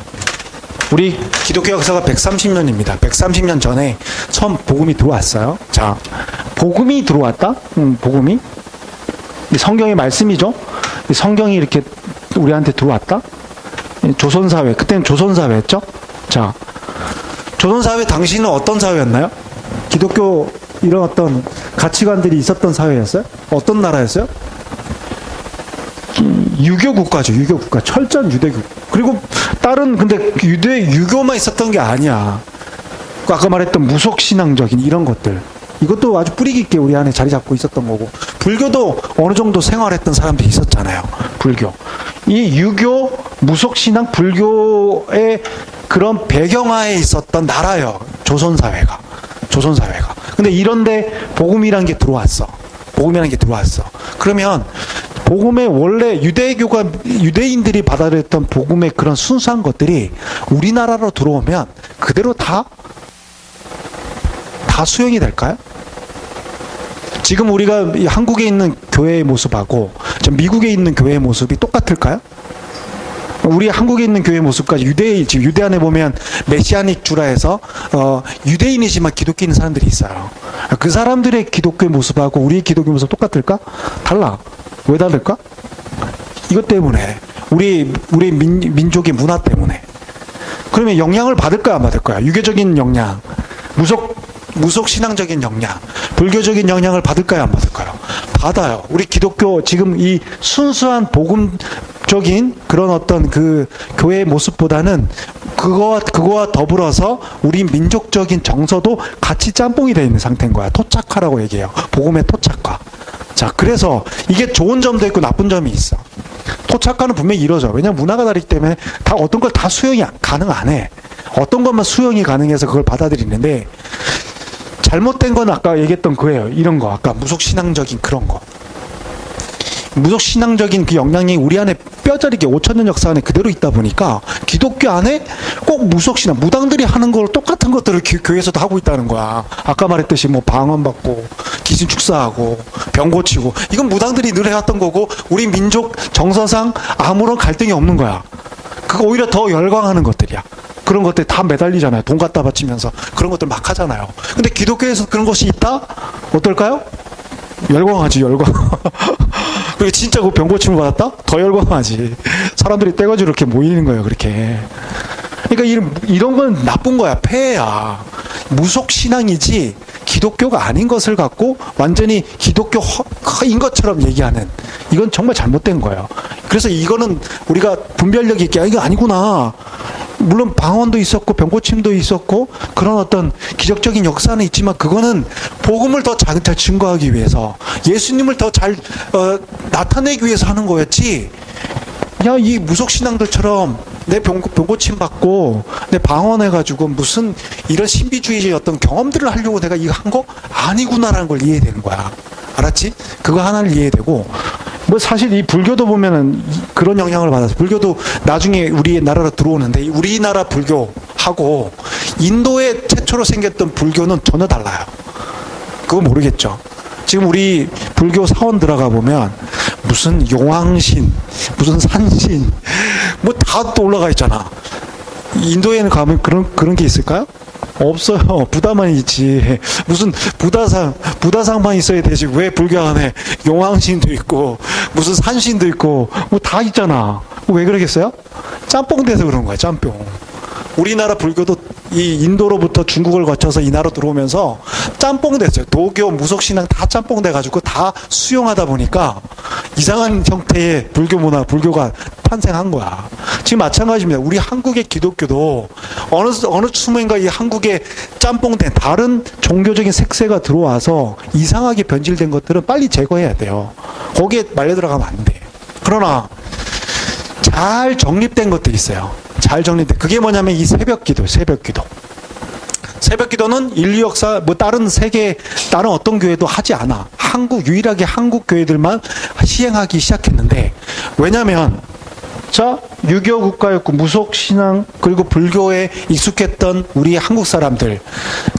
우리 기독교 역사가 130년입니다. 130년 전에 처음 복음이 들어왔어요. 자, 복음이 들어왔다? 복음이? 성경의 말씀이죠? 성경이 이렇게 우리한테 들어왔다? 조선사회, 그때는 조선사회였죠? 자, 조선사회 당시는 어떤 사회였나요? 기독교 이런 어떤 가치관들이 있었던 사회였어요? 어떤 나라였어요? 유교국가죠. 유교국가. 철저한 유대국. 그리고 다른 근데 유교만 있었던 게 아니야. 아까 말했던 무속신앙적인 이런 것들. 이것도 아주 뿌리 깊게 우리 안에 자리 잡고 있었던 거고, 불교도 어느 정도 생활했던 사람들이 있었잖아요. 불교. 이 유교, 무속신앙, 불교의 그런 배경하에 있었던 나라예요. 조선사회가. 조선사회가. 근데 이런데 복음이란 게 들어왔어. 복음이란 게 들어왔어. 그러면 복음의 원래 유대인들이 받아들였던 복음의 그런 순수한 것들이 우리나라로 들어오면 그대로 다 수용이 될까요? 지금 우리가 한국에 있는 교회의 모습하고 미국에 있는 교회의 모습이 똑같을까요? 우리 한국에 있는 교회의 모습까지 지금 유대 안에 보면 메시아닉 주라 해서 유대인이지만 기독교인 사람들이 있어요. 그 사람들의 기독교의 모습하고 우리의 기독교의 모습 똑같을까? 달라. 왜 다를까? 이것 때문에 우리 민족의 문화 때문에. 그러면 영향을 받을까요, 안 받을까요? 유교적인 영향, 무속 신앙적인 영향, 불교적인 영향을 받을까요, 안 받을까요? 받아요. 우리 기독교 지금 이 순수한 복음적인 그런 어떤 그 교회의 모습보다는 그거와 더불어서 우리 민족적인 정서도 같이 짬뽕이 되어 있는 상태인 거야. 토착화라고 얘기해요. 복음의 토착화. 자, 그래서 이게 좋은 점도 있고 나쁜 점이 있어. 토착화는 분명히 이루어져. 왜냐면 문화가 다르기 때문에 다 어떤 걸 다 수용이 가능 안 해. 어떤 것만 수용이 가능해서 그걸 받아들이는데, 잘못된 건 아까 얘기했던 거예요. 이런 거. 아까 무속신앙적인 그런 거. 무속신앙적인 그 영향이 우리 안에 뼈저리게 5,000년 역사 안에 그대로 있다 보니까 기독교 안에 꼭 무속신앙, 무당들이 하는 걸 똑같은 것들을 교회에서도 하고 있다는 거야. 아까 말했듯이 뭐 방언받고 귀신 축사하고 병 고치고, 이건 무당들이 늘 해왔던 거고 우리 민족 정서상 아무런 갈등이 없는 거야. 그거 오히려 더 열광하는 것들이야. 그런 것들 다 매달리잖아요. 돈 갖다 바치면서 그런 것들 막 하잖아요. 근데 기독교에서 그런 것이 있다? 어떨까요? 열광하지, 열광. 그리고 진짜 그 병 고침을 받았다? 더 열광하지. 사람들이 떼가지고 이렇게 모이는 거예요, 그렇게. 그러니까 이런 건 나쁜 거야, 폐해야. 무속신앙이지 기독교가 아닌 것을 갖고 완전히 기독교인 것처럼 얘기하는, 이건 정말 잘못된 거예요. 그래서 이거는 우리가 분별력 있게, 이거 아니구나. 물론 방언도 있었고 병고침도 있었고 그런 어떤 기적적인 역사는 있지만, 그거는 복음을 더 잘 증거하기 위해서, 예수님을 더 잘 나타내기 위해서 하는 거였지, 야, 이 무속신앙들처럼 내 병고침 받고 내 방언해가지고 무슨 이런 신비주의의 어떤 경험들을 하려고 내가 이거 한 거 아니구나라는 걸 이해되는 거야. 알았지? 그거 하나를 이해되고, 뭐 사실 이 불교도 보면은 그런 영향을 받아서, 불교도 나중에 우리 나라로 들어오는데 우리나라 불교하고 인도에 최초로 생겼던 불교는 전혀 달라요. 그거 모르겠죠. 지금 우리 불교 사원 들어가 보면 무슨 용왕신, 무슨 산신, 뭐 다 또 올라가 있잖아. 인도에는 가면 그런 게 있을까요? 없어요. 부다만 있지. 무슨 부다상만 있어야 되지. 왜 불교 안에 용왕신도 있고 무슨 산신도 있고 뭐 다 있잖아. 왜 그러겠어요? 짬뽕 돼서 그런 거야, 짬뽕. 우리나라 불교도 이 인도로부터 중국을 거쳐서 이 나라로 들어오면서 짬뽕 됐어요. 도교, 무속신앙 다 짬뽕 돼가지고 다 수용하다 보니까 이상한 형태의 불교 문화, 불교가 탄생한 거야. 지금 마찬가지입니다. 우리 한국의 기독교도 어느 순간인가 이 한국에 짬뽕된 다른 종교적인 색채가 들어와서 이상하게 변질된 것들은 빨리 제거해야 돼요. 거기에 말려 들어가면 안 돼. 그러나 잘 정립된 것들이 있어요. 잘 정립된. 그게 뭐냐면 이 새벽 기도, 새벽 기도. 새벽 기도는 인류 역사, 다른 세계, 다른 어떤 교회도 하지 않아. 유일하게 한국 교회들만 시행하기 시작했는데, 왜냐면, 유교 국가였고, 무속신앙, 그리고 불교에 익숙했던 우리 한국 사람들,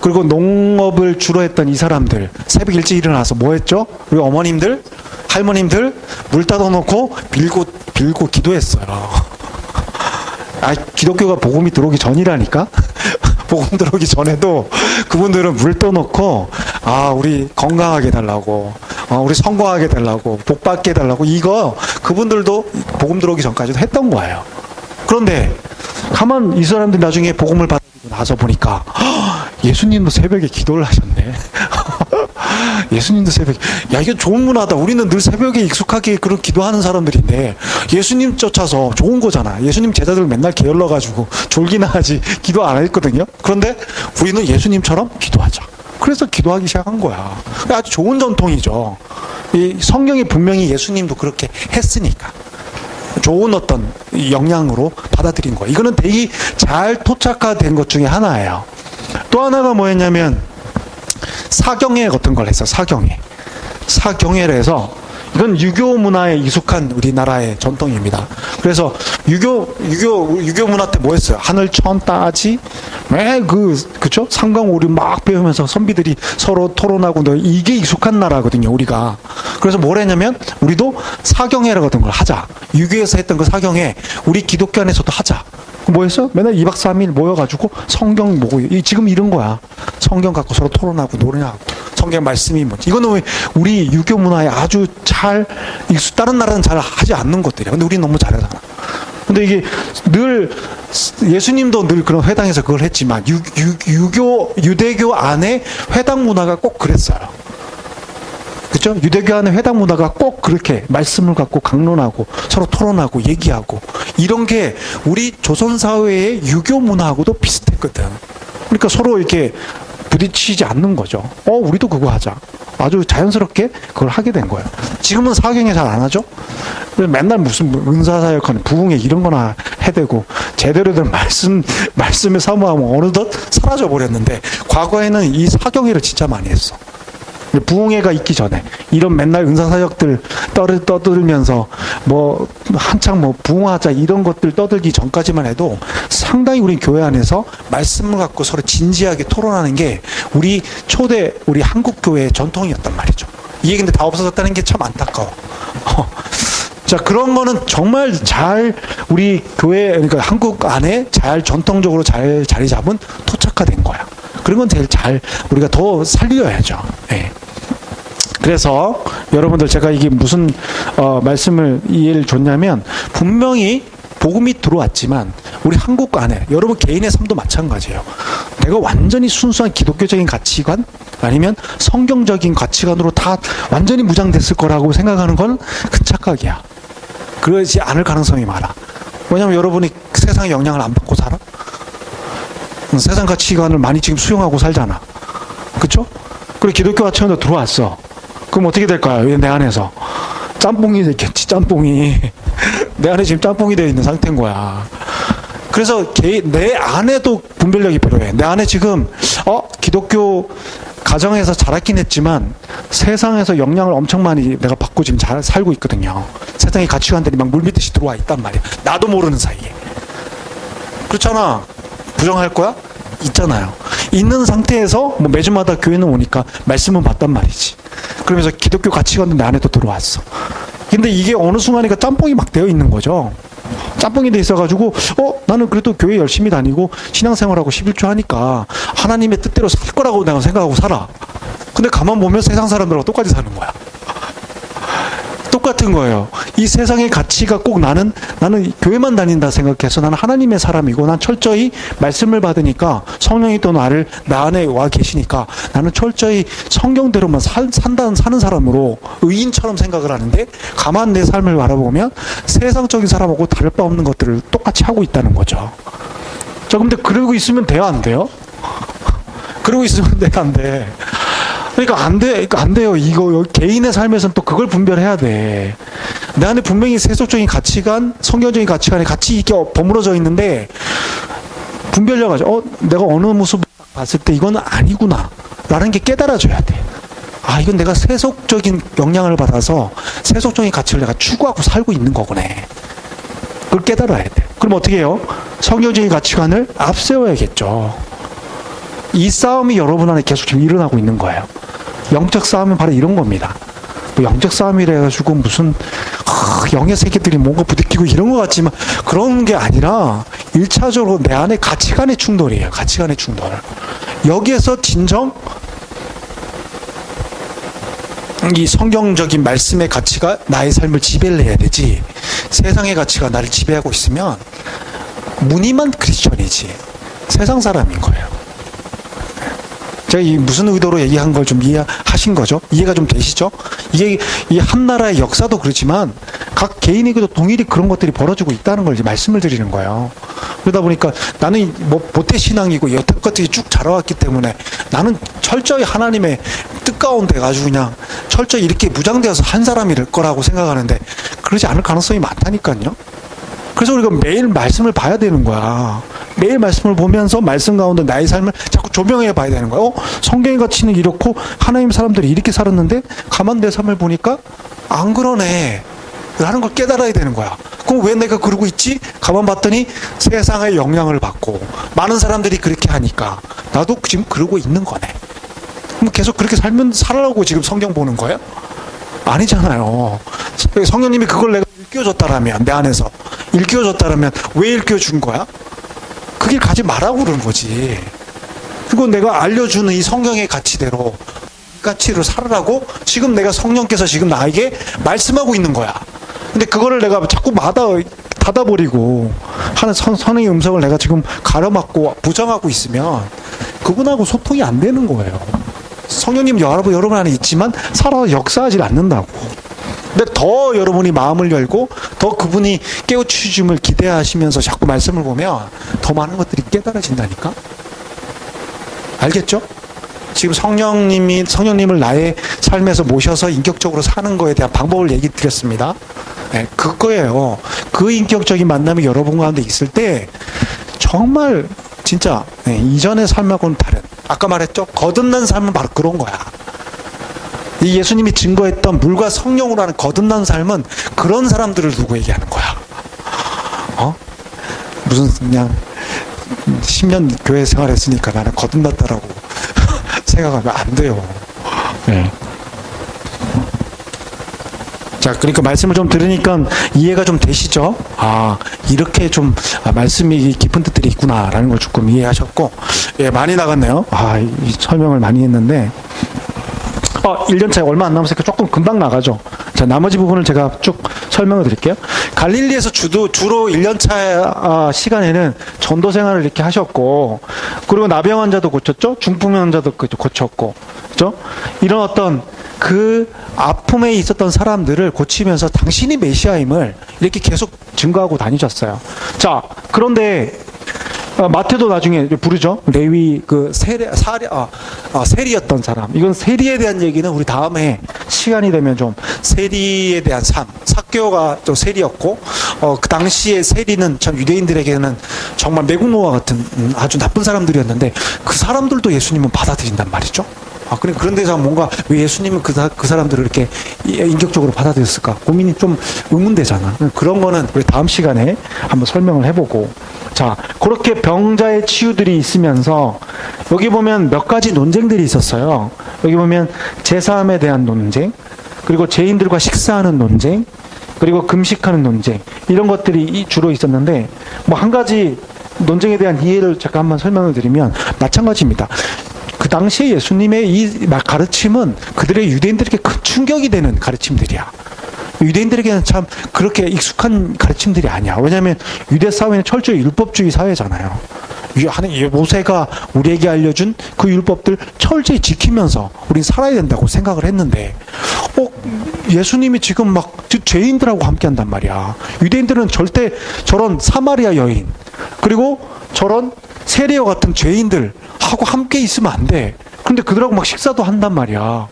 그리고 농업을 주로 했던 이 사람들, 새벽 일찍 일어나서 뭐 했죠? 우리 어머님들, 할머님들, 물 따다 놓고 빌고 기도했어요. 기독교가 복음이 들어오기 전이라니까? 복음 들어오기 전에도 그분들은 물 떠놓고, 우리 건강하게 해달라고, 우리 성공하게 해달라고, 복 받게 해달라고, 이거 그분들도 복음 들어오기 전까지도 했던 거예요. 그런데, 가만 이 사람들이 나중에 복음을 받고 나서 보니까, 예수님도 새벽에 기도를 하셨네. 예수님도 새벽에. 야, 이게 좋은 문화다. 우리는 늘 새벽에 익숙하게 그런 기도하는 사람들인데, 예수님 쫓아서 좋은 거잖아. 예수님 제자들 맨날 게을러가지고 졸기나 하지 기도 안 했거든요. 그런데 우리는 예수님처럼 기도하자. 그래서 기도하기 시작한 거야. 아주 좋은 전통이죠. 이 성경이 분명히 예수님도 그렇게 했으니까. 좋은 어떤 영향으로 받아들인 거예요. 이거는 되게 잘 토착화된 것 중에 하나예요. 또 하나가 뭐였냐면, 사경회 같은 걸 했어. 사경회를 해서, 이건 유교 문화에 익숙한 우리나라의 전통입니다. 그래서 유교 문화 때 뭐 했어요? 하늘 천 따지, 그쵸? 상강오류 막 배우면서 선비들이 서로 토론하고, 이게 익숙한 나라거든요, 우리가. 그래서 뭘 했냐면, 우리도 사경회를 같은 걸 하자. 유교에서 했던 그 사경회, 우리 기독교 안에서도 하자. 뭐 했어? 맨날 2박 3일 모여가지고 성경 보고, 지금 이런 거야. 성경 갖고 서로 토론하고 노래하고, 성경 말씀이 뭔지. 이거는 왜 우리 유교 문화에 아주 잘, 다른 나라는 잘 하지 않는 것들이야. 근데 우리 너무 잘하잖아. 근데 이게 늘, 예수님도 늘 그런 회당에서 그걸 했지만, 유대교 안에 회당 문화가 꼭 그랬어요. 그죠? 유대교 안에 회당 문화가 꼭 그렇게 말씀을 갖고 강론하고 서로 토론하고 얘기하고 이런 게 우리 조선사회의 유교 문화하고도 비슷했거든. 그러니까 서로 이렇게 부딪히지 않는 거죠. 우리도 그거 하자. 아주 자연스럽게 그걸 하게 된 거예요. 지금은 사경에 잘 안 하죠? 맨날 무슨 은사사역하는 부흥회 이런 거나 해대고 제대로 된 말씀에 사모하면 어느덧 사라져 버렸는데 과거에는 이 사경회를 진짜 많이 했어. 부흥회가 있기 전에 이런 맨날 은사사역들 떠들면서 한창 부흥하자 이런 것들 떠들기 전까지만 해도 상당히 우리 교회 안에서 말씀을 갖고 서로 진지하게 토론하는 게 우리 한국 교회의 전통이었단 말이죠. 이게 근데 다 없어졌다는 게 참 안타까워. 자, 그런 거는 정말 잘 우리 교회, 그러니까 한국 안에 잘 전통적으로 잘 자리 잡은 토착화된 거야. 그런 건 제일 우리가 더 살려야죠. 네. 그래서 여러분들 제가 이게 무슨 말씀을 이해를 줬냐면 분명히 복음이 들어왔지만 우리 한국 안에 여러분 개인의 삶도 마찬가지예요. 내가 완전히 순수한 기독교적인 가치관 아니면 성경적인 가치관으로 다 완전히 무장됐을 거라고 생각하는 건 큰 착각이야. 그러지 않을 가능성이 많아. 왜냐하면 여러분이 세상의 영향을 안 받고 살아? 세상 가치관을 많이 지금 수용하고 살잖아. 그쵸? 그리고 기독교 가치관도 들어왔어. 그럼 어떻게 될까요? 내 안에서. 짬뽕이 됐겠지, 짬뽕이. 내 안에 지금 짬뽕이 되어 있는 상태인 거야. 그래서 내 안에도 분별력이 필요해. 내 안에 지금, 기독교 가정에서 자랐긴 했지만 세상에서 영향을 엄청 많이 내가 받고 지금 잘 살고 있거든요. 세상의 가치관들이 막 물밀듯이 들어와 있단 말이야. 나도 모르는 사이에. 그렇잖아. 부정할 거야? 있잖아요. 있는 상태에서 매주마다 교회는 오니까 말씀은 받단 말이지. 그러면서 기독교 가치관도 내 안에도 들어왔어. 근데 이게 어느 순간이니까 짬뽕이 막 되어 있는 거죠. 짬뽕이 돼 있어가지고 나는 그래도 교회 열심히 다니고 신앙생활하고 11조 하니까 하나님의 뜻대로 살 거라고 내가 생각하고 살아. 근데 가만 보면 세상 사람들하고 똑같이 사는 거야. 똑같은 거예요. 이 세상의 가치가 꼭 나는 교회만 다닌다 생각해서 나는 하나님의 사람이고 난 철저히 말씀을 받으니까 성령이 또 나 안에 와 계시니까 나는 철저히 성경대로만 사는 사람으로 의인처럼 생각을 하는데 가만 내 삶을 바라보면 세상적인 사람하고 다를 바 없는 것들을 똑같이 하고 있다는 거죠. 자, 근데 그러고 있으면 돼요, 안 돼요? 그러고 있으면 돼요, 안 돼? 그러니까 안 돼요. 이거 개인의 삶에서는 또 그걸 분별해야 돼. 내 안에 분명히 세속적인 가치관, 성경적인 가치관이 같이 이렇게 버무러져 있는데 분별력 가지고 내가 어느 모습을 봤을 때 이건 아니구나 라는 게 깨달아져야 돼. 아, 이건 내가 세속적인 영향을 받아서 세속적인 가치를 내가 추구하고 살고 있는 거구네. 그걸 깨달아야 돼. 그럼 어떻게 해요? 성경적인 가치관을 앞세워야겠죠. 이 싸움이 여러분 안에 계속 지금 일어나고 있는 거예요. 영적 싸움은 바로 이런 겁니다. 뭐 영적 싸움이라 해가지고 무슨 영의 세계들이 뭔가 부딪히고 이런 것 같지만 그런 게 아니라 1차적으로 내 안에 가치관의 충돌이에요. 가치관의 충돌. 여기에서 진정 이 성경적인 말씀의 가치가 나의 삶을 지배를 해야 되지, 세상의 가치가 나를 지배하고 있으면 무늬만 크리스천이지 세상 사람인 거예요. 제가 이 무슨 의도로 얘기한 걸 좀 이해하신 거죠? 이해가 좀 되시죠? 이게 이 한 나라의 역사도 그렇지만 각 개인에게도 동일히 그런 것들이 벌어지고 있다는 걸 이제 말씀을 드리는 거예요. 그러다 보니까 나는 뭐 모태 신앙이고 여태까지 쭉 자라왔기 때문에 나는 철저히 하나님의 뜻 가운데 아주 그냥 철저히 이렇게 무장되어서 한 사람일 거라고 생각하는데 그러지 않을 가능성이 많다니까요. 그래서 우리가 매일 말씀을 봐야 되는 거야. 매일 말씀을 보면서 말씀 가운데 나의 삶을 자꾸 조명해 봐야 되는 거야. 성경의 가치는 이렇고 하나님 사람들이 이렇게 살았는데 가만 내 삶을 보니까 안 그러네 라는 걸 깨달아야 되는 거야. 그럼 왜 내가 그러고 있지? 가만 봤더니 세상의 영향을 받고 많은 사람들이 그렇게 하니까 나도 지금 그러고 있는 거네. 그럼 계속 그렇게 살라고 지금 성경 보는 거예요? 아니잖아요. 성령님이 그걸 내가 일깨워줬다라면, 내 안에서 일깨워줬다라면 왜 일깨워준 거야? 그 길 가지 말라고 그러는 거지. 그리고 내가 알려주는 이 성경의 가치대로 가치로 살으라고 지금 내가 성령께서 지금 나에게 말씀하고 있는 거야. 근데 그거를 내가 자꾸 닫아버리고 하는 선의 음성을 내가 지금 가려막고 부정하고 있으면 그분하고 소통이 안 되는 거예요. 성령님 여러분 안에 있지만 살아서 역사하지 않는다고. 근데 더 여러분이 마음을 열고 더 그분이 깨우치심을 기대하시면서 자꾸 말씀을 보면 더 많은 것들이 깨달아진다니까. 알겠죠? 지금 성령님을 나의 삶에서 모셔서 인격적으로 사는 거에 대한 방법을 얘기 드렸습니다. 네, 그거예요. 그 인격적인 만남이 여러분 가운데 있을 때 정말 진짜 이전의 삶하고는 다른, 아까 말했죠? 거듭난 삶은 바로 그런 거야. 이 예수님이 증거했던 물과 성령으로 하는 거듭난 삶은 그런 사람들을 두고 얘기하는 거야. 무슨 그냥 10년 교회 생활했으니까 나는 거듭났다라고 생각하면 안 돼요. 네. 자, 그러니까 말씀을 좀 들으니까 이해가 좀 되시죠? 아, 이렇게 좀 말씀이 깊은 뜻들이 있구나라는 걸 조금 이해하셨고, 예, 많이 나갔네요. 아, 이 설명을 많이 했는데, 1년차에 얼마 안 남았으니까 조금 금방 나가죠. 자, 나머지 부분을 제가 쭉 설명을 드릴게요. 갈릴리에서 주로 1년차 시간에는 전도 생활을 이렇게 하셨고, 그리고 나병 환자도 고쳤죠? 중풍 환자도 고쳤고, 그죠? 이런 어떤 그 아픔에 있었던 사람들을 고치면서 당신이 메시아임을 이렇게 계속 증거하고 다니셨어요. 자, 그런데 마태도 나중에 부르죠. 레위 세리였던 사람. 이건 세리에 대한 얘기는 우리 다음에 시간이 되면 좀 세리에 대한 삶. 삭개오가 또 세리였고, 그 당시에 세리는 참 유대인들에게는 정말 매국노와 같은 아주 나쁜 사람들이었는데 그 사람들도 예수님은 받아들인단 말이죠. 그런 데서 뭔가 왜 예수님은 그 사람들을 이렇게 인격적으로 받아들였을까? 고민이 좀 의문되잖아. 그런 거는 우리 다음 시간에 한번 설명을 해보고. 자, 그렇게 병자의 치유들이 있으면서 여기 보면 몇 가지 논쟁들이 있었어요. 여기 보면 제사함에 대한 논쟁, 그리고 죄인들과 식사하는 논쟁, 그리고 금식하는 논쟁, 이런 것들이 주로 있었는데, 뭐 한 가지 논쟁에 대한 이해를 잠깐 한번 설명을 드리면 마찬가지입니다. 그 당시에 예수님의 이 가르침은 그들의 유대인들에게 큰 충격이 되는 가르침들이야. 유대인들에게는 참 그렇게 익숙한 가르침들이 아니야. 왜냐하면 유대 사회는 철저히 율법주의 사회잖아요. 모세가 우리에게 알려준 그 율법들 철저히 지키면서 우린 살아야 된다고 생각을 했는데, 예수님이 지금 막 죄인들하고 함께 한단 말이야. 유대인들은 절대 저런 사마리아 여인, 그리고 저런 세리와 같은 죄인들하고 함께 있으면 안 돼. 그런데 그들하고 막 식사도 한단 말이야.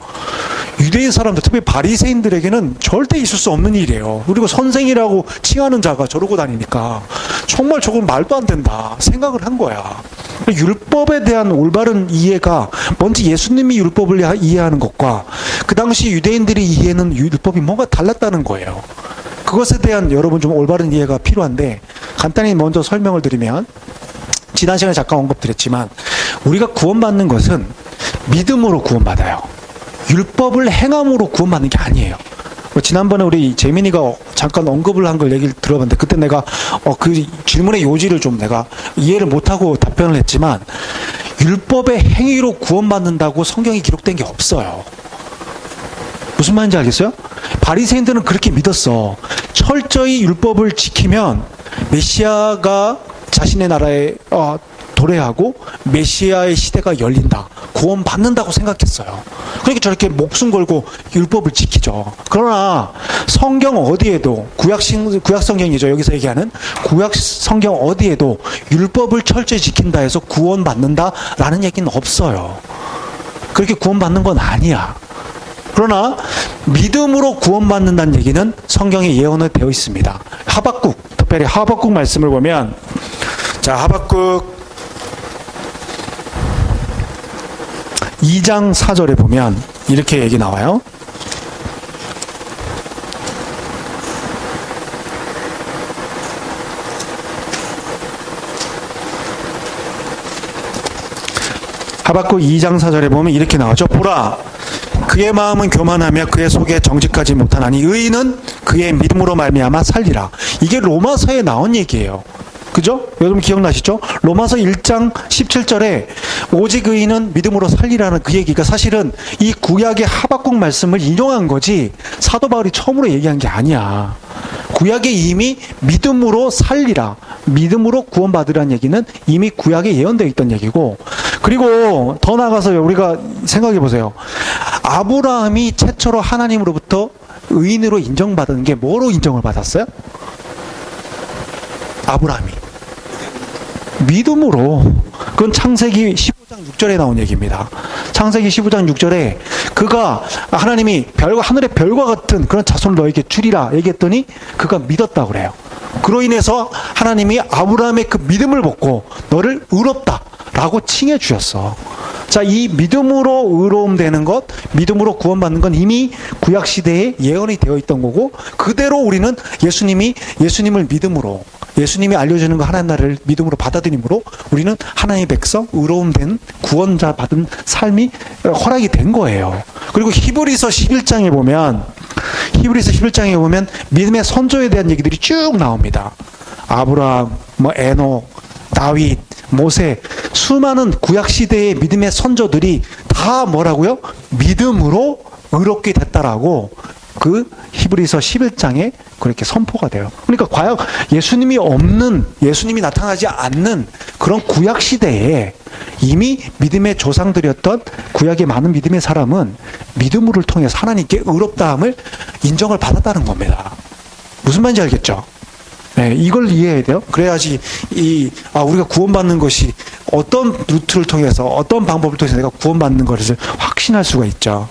유대인 사람들, 특히 바리새인들에게는 절대 있을 수 없는 일이에요. 그리고 선생이라고 칭하는 자가 저러고 다니니까 정말 저건 말도 안 된다 생각을 한 거야. 율법에 대한 올바른 이해가 먼저 예수님이 율법을 이해하는 것과 그 당시 유대인들이 이해하는 율법이 뭔가 달랐다는 거예요. 그것에 대한 여러분 좀 올바른 이해가 필요한데, 간단히 먼저 설명을 드리면, 지난 시간에 잠깐 언급드렸지만 우리가 구원받는 것은 믿음으로 구원받아요. 율법을 행함으로 구원받는 게 아니에요. 지난번에 우리 재민이가 잠깐 언급을 한 걸 얘기를 들어봤는데, 그때 내가 그 질문의 요지를 좀 내가 이해를 못하고 답변을 했지만, 율법의 행위로 구원받는다고 성경이 기록된 게 없어요. 무슨 말인지 알겠어요? 바리새인들은 그렇게 믿었어. 철저히 율법을 지키면 메시아가 자신의 나라에 도래하고 메시아의 시대가 열린다, 구원받는다고 생각했어요. 그러니까 저렇게 목숨 걸고 율법을 지키죠. 그러나 성경 어디에도, 구약 성경이죠, 여기서 얘기하는 구약 성경 어디에도 율법을 철저히 지킨다 해서 구원받는다라는 얘기는 없어요. 그렇게 구원받는 건 아니야. 그러나 믿음으로 구원받는다는 얘기는 성경에 예언이 되어 있습니다. 하박국, 특별히 하박국 말씀을 보면, 자, 하박국 2장 4절에 보면 이렇게 얘기 나와요. 하박국 2장 4절에 보면 이렇게 나오죠. 보라, 그의 마음은 교만하며 그의 속에 정직하지 못하나니 의인은 그의 믿음으로 말미암아 살리라. 이게 로마서에 나온 얘기예요. 그죠? 여러분 기억나시죠? 로마서 1장 17절에 오직 의인은 믿음으로 살리라는 그 얘기가 사실은 이 구약의 하박국 말씀을 인용한 거지, 사도 바울이 처음으로 얘기한 게 아니야. 구약에 이미 믿음으로 살리라, 믿음으로 구원받으라는 얘기는 이미 구약에 예언되어 있던 얘기고, 그리고 더 나아가서 우리가 생각해 보세요. 아브라함이 최초로 하나님으로부터 의인으로 인정받은 게 뭐로 인정을 받았어요? 아브라함이 믿음으로. 그건 창세기 15장 6절에 나온 얘기입니다. 창세기 15장 6절에 그가 하나님이 하늘의 별과 같은 그런 자손을 너에게 주리라 얘기했더니 그가 믿었다고 그래요. 그로 인해서 하나님이 아브라함의 그 믿음을 보고 너를 의롭다라고 칭해 주셨어. 자, 이 믿음으로 의로움 되는 것, 믿음으로 구원받는 건 이미 구약 시대에 예언이 되어 있던 거고, 그대로 우리는 예수님을 믿음으로, 예수님이 알려주는 거 하나님 나라를 믿음으로 받아들임으로 우리는 하나님의 백성, 의로움된 구원자 받은 삶이 허락이 된 거예요. 그리고 히브리서 11장에 보면 믿음의 선조에 대한 얘기들이 쭉 나옵니다. 아브라함, 에녹, 다윗, 모세, 수많은 구약 시대의 믿음의 선조들이 다 뭐라고요? 믿음으로 의롭게 됐다라고 그 히브리서 11장에 그렇게 선포가 돼요. 그러니까 과연 예수님이 나타나지 않는 그런 구약 시대에 이미 믿음의 조상들이었던 구약의 많은 믿음의 사람은 믿음을 통해서 하나님께 의롭다함을 인정을 받았다는 겁니다. 무슨 말인지 알겠죠? 네, 이걸 이해해야 돼요. 그래야지 우리가 구원받는 것이 어떤 루트를 통해서, 어떤 방법을 통해서 내가 구원받는 것을 확신할 수가 있죠.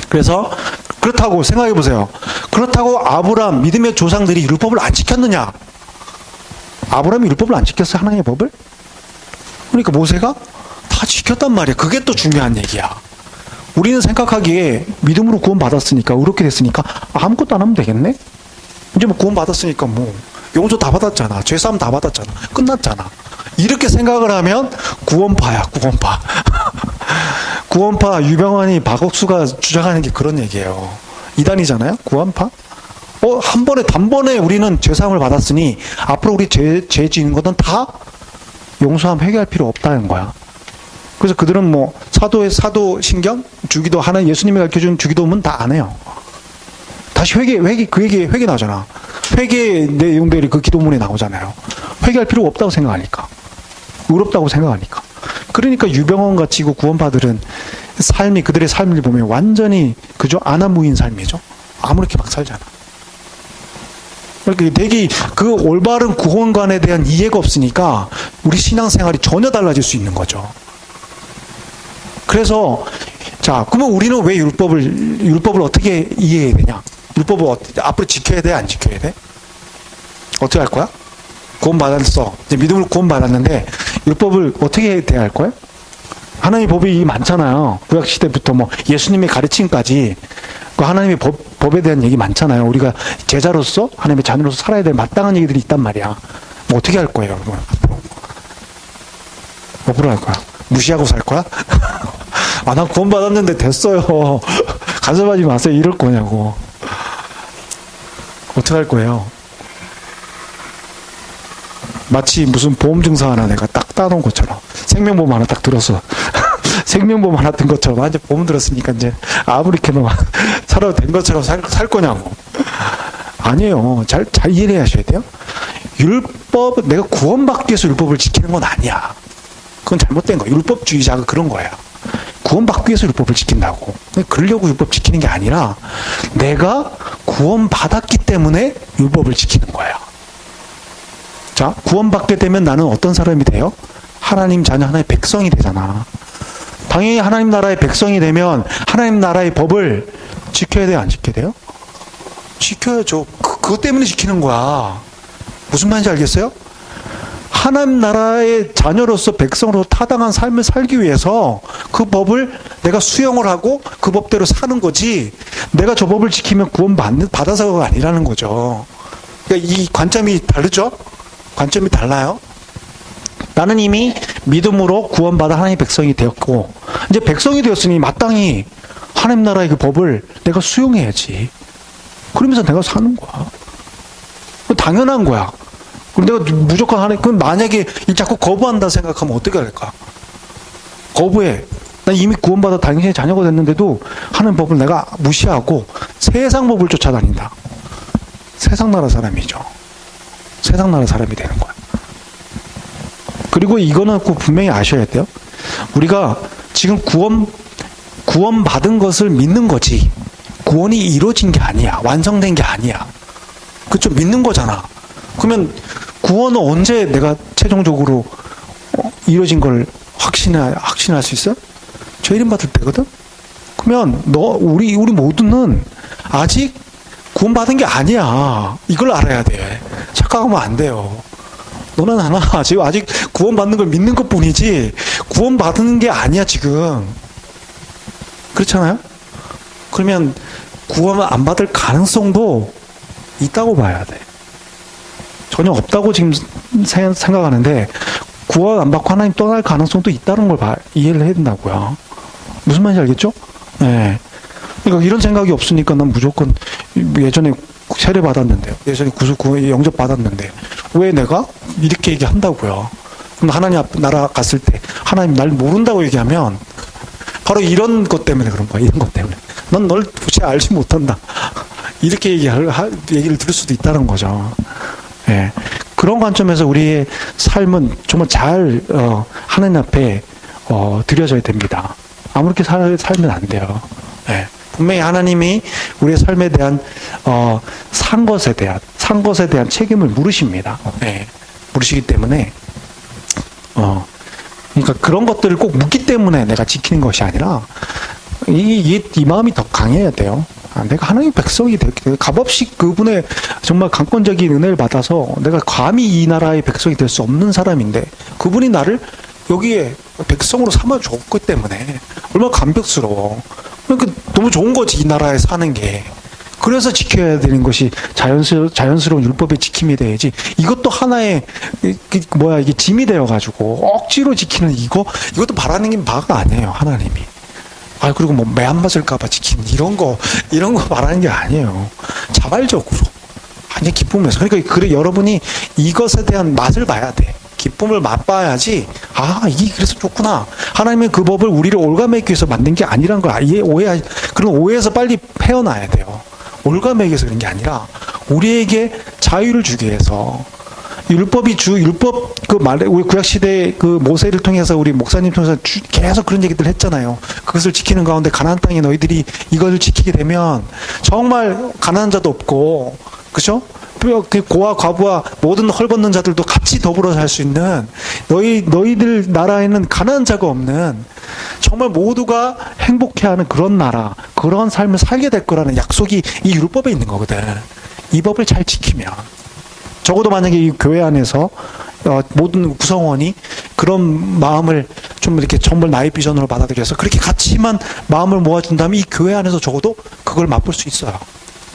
그래서 그렇다고 생각해 보세요. 그렇다고 아브라함, 믿음의 조상들이 율법을 안 지켰느냐? 아브라함이 율법을 안 지켰어요, 하나님의 법을? 그러니까 모세가 다 지켰단 말이야. 그게 또 중요한 얘기야. 우리는 생각하기에 믿음으로 구원받았으니까, 의롭게 됐으니까 아무것도 안 하면 되겠네? 이제 구원받았으니까 용서 다 받았잖아. 죄사함 다 받았잖아. 끝났잖아. 이렇게 생각을 하면 구원파야, 구원파. 구원파 유병환이 박옥수가 주장하는 게 그런 얘기예요. 이단이잖아요, 구원파. 단번에 우리는 죄사함을 받았으니 앞으로 우리 죄 지은 것은 다 용서함, 회개할 필요 없다는 거야. 그래서 그들은 사도신경, 주기도, 예수님이 가르쳐준 주기도문 다 안 해요. 다시 그 얘기 회개 나오잖아. 회개 내용들이 그 기도문에 나오잖아요. 회개할 필요가 없다고 생각하니까. 의롭다고 생각하니까. 그러니까 유병원 같이 구원받은 삶이, 그들의 삶을 보면 완전히, 그죠? 아나무인 삶이죠. 아무렇게 막 살잖아. 그러니까 되게 그 올바른 구원관에 대한 이해가 없으니까 우리 신앙생활이 전혀 달라질 수 있는 거죠. 그래서, 자, 그러면 우리는 왜 율법을 어떻게 이해해야 되냐? 율법을 앞으로 지켜야 돼? 안 지켜야 돼? 어떻게 할 거야? 구원받았어. 이제 믿음을 구원받았는데, 율법을 어떻게 대할 거야? 하나님의 법이 많잖아요. 구약시대부터 뭐 예수님의 가르침까지 그 하나님의 법에 대한 얘기 많잖아요. 우리가 제자로서, 하나님의 자녀로서 살아야 될 마땅한 얘기들이 있단 말이야. 뭐 어떻게 할 거예요, 여러분? 앞으로 할 거야? 무시하고 살 거야? 아, 난 구원받았는데 됐어요. 간섭하지 마세요. 이럴 거냐고. 어떻게 할 거예요? 마치 무슨 보험증서 하나 내가 딱 따놓은 것처럼, 생명보험 하나 딱 들었어. 생명보험 하나 든 것처럼 완전 보험 들었으니까 이제 아무리게나 살아도 된 것처럼 살 거냐고. 아니에요. 잘 이해를 하셔야 돼요. 율법, 내가 구원받기 위해서 율법을 지키는 건 아니야. 그건 잘못된 거야. 율법주의자가 그런 거야. 구원받기 위해서 율법을 지킨다고. 그러려고 율법 지키는 게 아니라 내가 구원받았기 때문에 율법을 지키는 거야. 자, 구원받게 되면 나는 어떤 사람이 돼요? 하나님 자녀, 하나의 백성이 되잖아. 당연히 하나님 나라의 백성이 되면 하나님 나라의 법을 지켜야 돼요? 안 지켜야 돼요? 지켜야죠. 그것 때문에 지키는 거야. 무슨 말인지 알겠어요? 하나님 나라의 자녀로서 백성으로 타당한 삶을 살기 위해서 그 법을 내가 수용을 하고 그 법대로 사는 거지, 내가 저 법을 지키면 받아서가 아니라는 거죠. 그러니까 이 관점이 다르죠? 관점이 달라요. 나는 이미 믿음으로 구원받아 하나님의 백성이 되었고, 이제 백성이 되었으니 마땅히 하나님 나라의 그 법을 내가 수용해야지. 그러면서 내가 사는 거야. 당연한 거야. 그럼 내가 무조건 그럼 만약에 자꾸 거부한다 생각하면 어떻게 할까? 거부해. 난 이미 구원받아 당신의 자녀가 됐는데도 하는 법을 내가 무시하고 세상 법을 쫓아다닌다. 세상 나라 사람이죠. 세상 나라 사람이 되는 거야. 그리고 이거는 꼭 분명히 아셔야 돼요. 우리가 지금 구원받은 것을 믿는 거지, 구원이 이루어진 게 아니야. 완성된 게 아니야. 그쵸? 믿는 거잖아. 그러면 구원은 언제 내가 최종적으로 이루어진 걸 확신할 수 있어? 죄 이름 받을 때거든? 그러면 우리 모두는 아직 구원받은 게 아니야. 이걸 알아야 돼. 착각하면 안 돼요. 너는 하나 지금 아직 구원받는 걸 믿는 것 뿐이지 구원받는 게 아니야 지금. 그렇잖아요? 그러면 구원 안 받을 가능성도 있다고 봐야 돼. 전혀 없다고 지금 생각하는데 구원 안 받고 하나님 떠날 가능성도 있다는 걸 이해를 해야 된다고요. 무슨 말인지 알겠죠? 네. 그러니까 이런 생각이 없으니까 난 무조건 예전에 세례 받았는데, 예전에 영접 받았는데 왜 내가 이렇게 얘기한다고요. 그럼 하나님 나라 갔을 때 하나님 날 모른다고 얘기하면 바로 이런 것 때문에 그런 거야. 이런 것 때문에 넌 널 도대체 알지 못한다. 이렇게 얘기를 들을 수도 있다는 거죠. 예. 그런 관점에서 우리의 삶은 정말 잘 하나님 앞에 드려져야 됩니다. 아무렇게 살면 안 돼요. 예. 분명히 하나님이 우리의 삶에 대한 산 것에 대한 책임을 물으십니다. 예. 물으시기 때문에 그러니까 그런 것들을 꼭 묻기 때문에 내가 지키는 것이 아니라 이 마음이 더 강해야 돼요. 내가 하나님의 백성이 되게 값없이 그분의 정말 강권적인 은혜를 받아서 내가 감히 이 나라의 백성이 될 수 없는 사람인데 그분이 나를 여기에 백성으로 삼아줬기 때문에 얼마나 감격스러워. 그러니까 너무 좋은 거지, 이 나라에 사는 게. 그래서 지켜야 되는 것이 자연스러운 율법의 지킴이 돼야지. 이것도 하나의 이게 짐이 되어가지고 억지로 지키는 이것도 바라는 게 바가 아니에요, 하나님이. 그리고 뭐 매 안 맞을까봐 지키는 이런 거 말하는 게 아니에요. 자발적으로. 완전 기쁨에서. 그러니까 여러분이 이것에 대한 맛을 봐야 돼. 기쁨을 맛봐야지, 이게 그래서 좋구나. 하나님의 그 법을 우리를 올가매기 위해서 만든 게 아니란 걸 그런 오해에서 빨리 헤어나야 돼요. 올가 매겨서 그런 게 아니라 우리에게 자유를 주기 위해서 율법 그 말에 우리 구약 시대 그 모세를 통해서 우리 목사님 통해서 계속 그런 얘기들 했잖아요. 그것을 지키는 가운데 가나안 땅에 너희들이 이것을 지키게 되면 정말 가난한 자도 없고, 그죠? 그 고아 과부와 모든 헐벗는 자들도 같이 더불어 살 수 있는 너희들 나라에는 가난한 자가 없는 정말 모두가 행복해하는 그런 나라, 그런 삶을 살게 될 거라는 약속이 이 율법에 있는 거거든. 이 법을 잘 지키면. 적어도 만약에 이 교회 안에서 모든 구성원이 그런 마음을 좀 이렇게 정말 나의 비전으로 받아들여서 그렇게 같이만 마음을 모아준다면 이 교회 안에서 적어도 그걸 맛볼 수 있어요.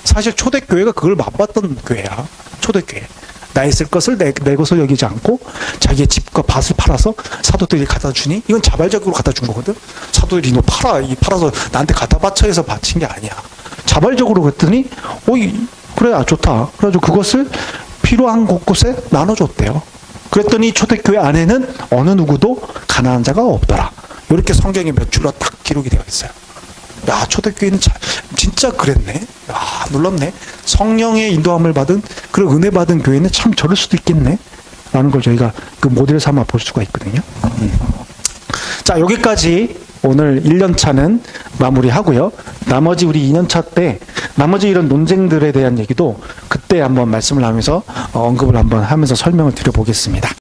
사실 초대교회가 그걸 맛봤던 교회야. 초대교회. 나의 쓸 것을 내 것을 여기지 않고 자기의 집과 밭을 팔아서 사도들이 갖다 주니 이건 자발적으로 갖다 준 거거든. 사도들이 너 팔아서 나한테 갖다 바쳐 해서 바친 게 아니야. 자발적으로 그랬더니 그래 좋다. 그래가지고 그것을 필요한 곳곳에 나눠줬대요. 그랬더니 초대교회 안에는 어느 누구도 가난한 자가 없더라. 이렇게 성경에 몇 줄로 딱 기록이 되어 있어요. 야, 초대교회는 진짜 그랬네. 야, 놀랍네. 성령의 인도함을 받은 그런 은혜 받은 교회는 참 저럴 수도 있겠네. 라는 걸 저희가 그 모델을 삼아 볼 수가 있거든요. 자, 여기까지 오늘 1년차는 마무리하고요. 나머지 우리 2년차 때 나머지 이런 논쟁들에 대한 얘기도 그때 한번 말씀을 하면서 언급을 한번 하면서 설명을 드려보겠습니다.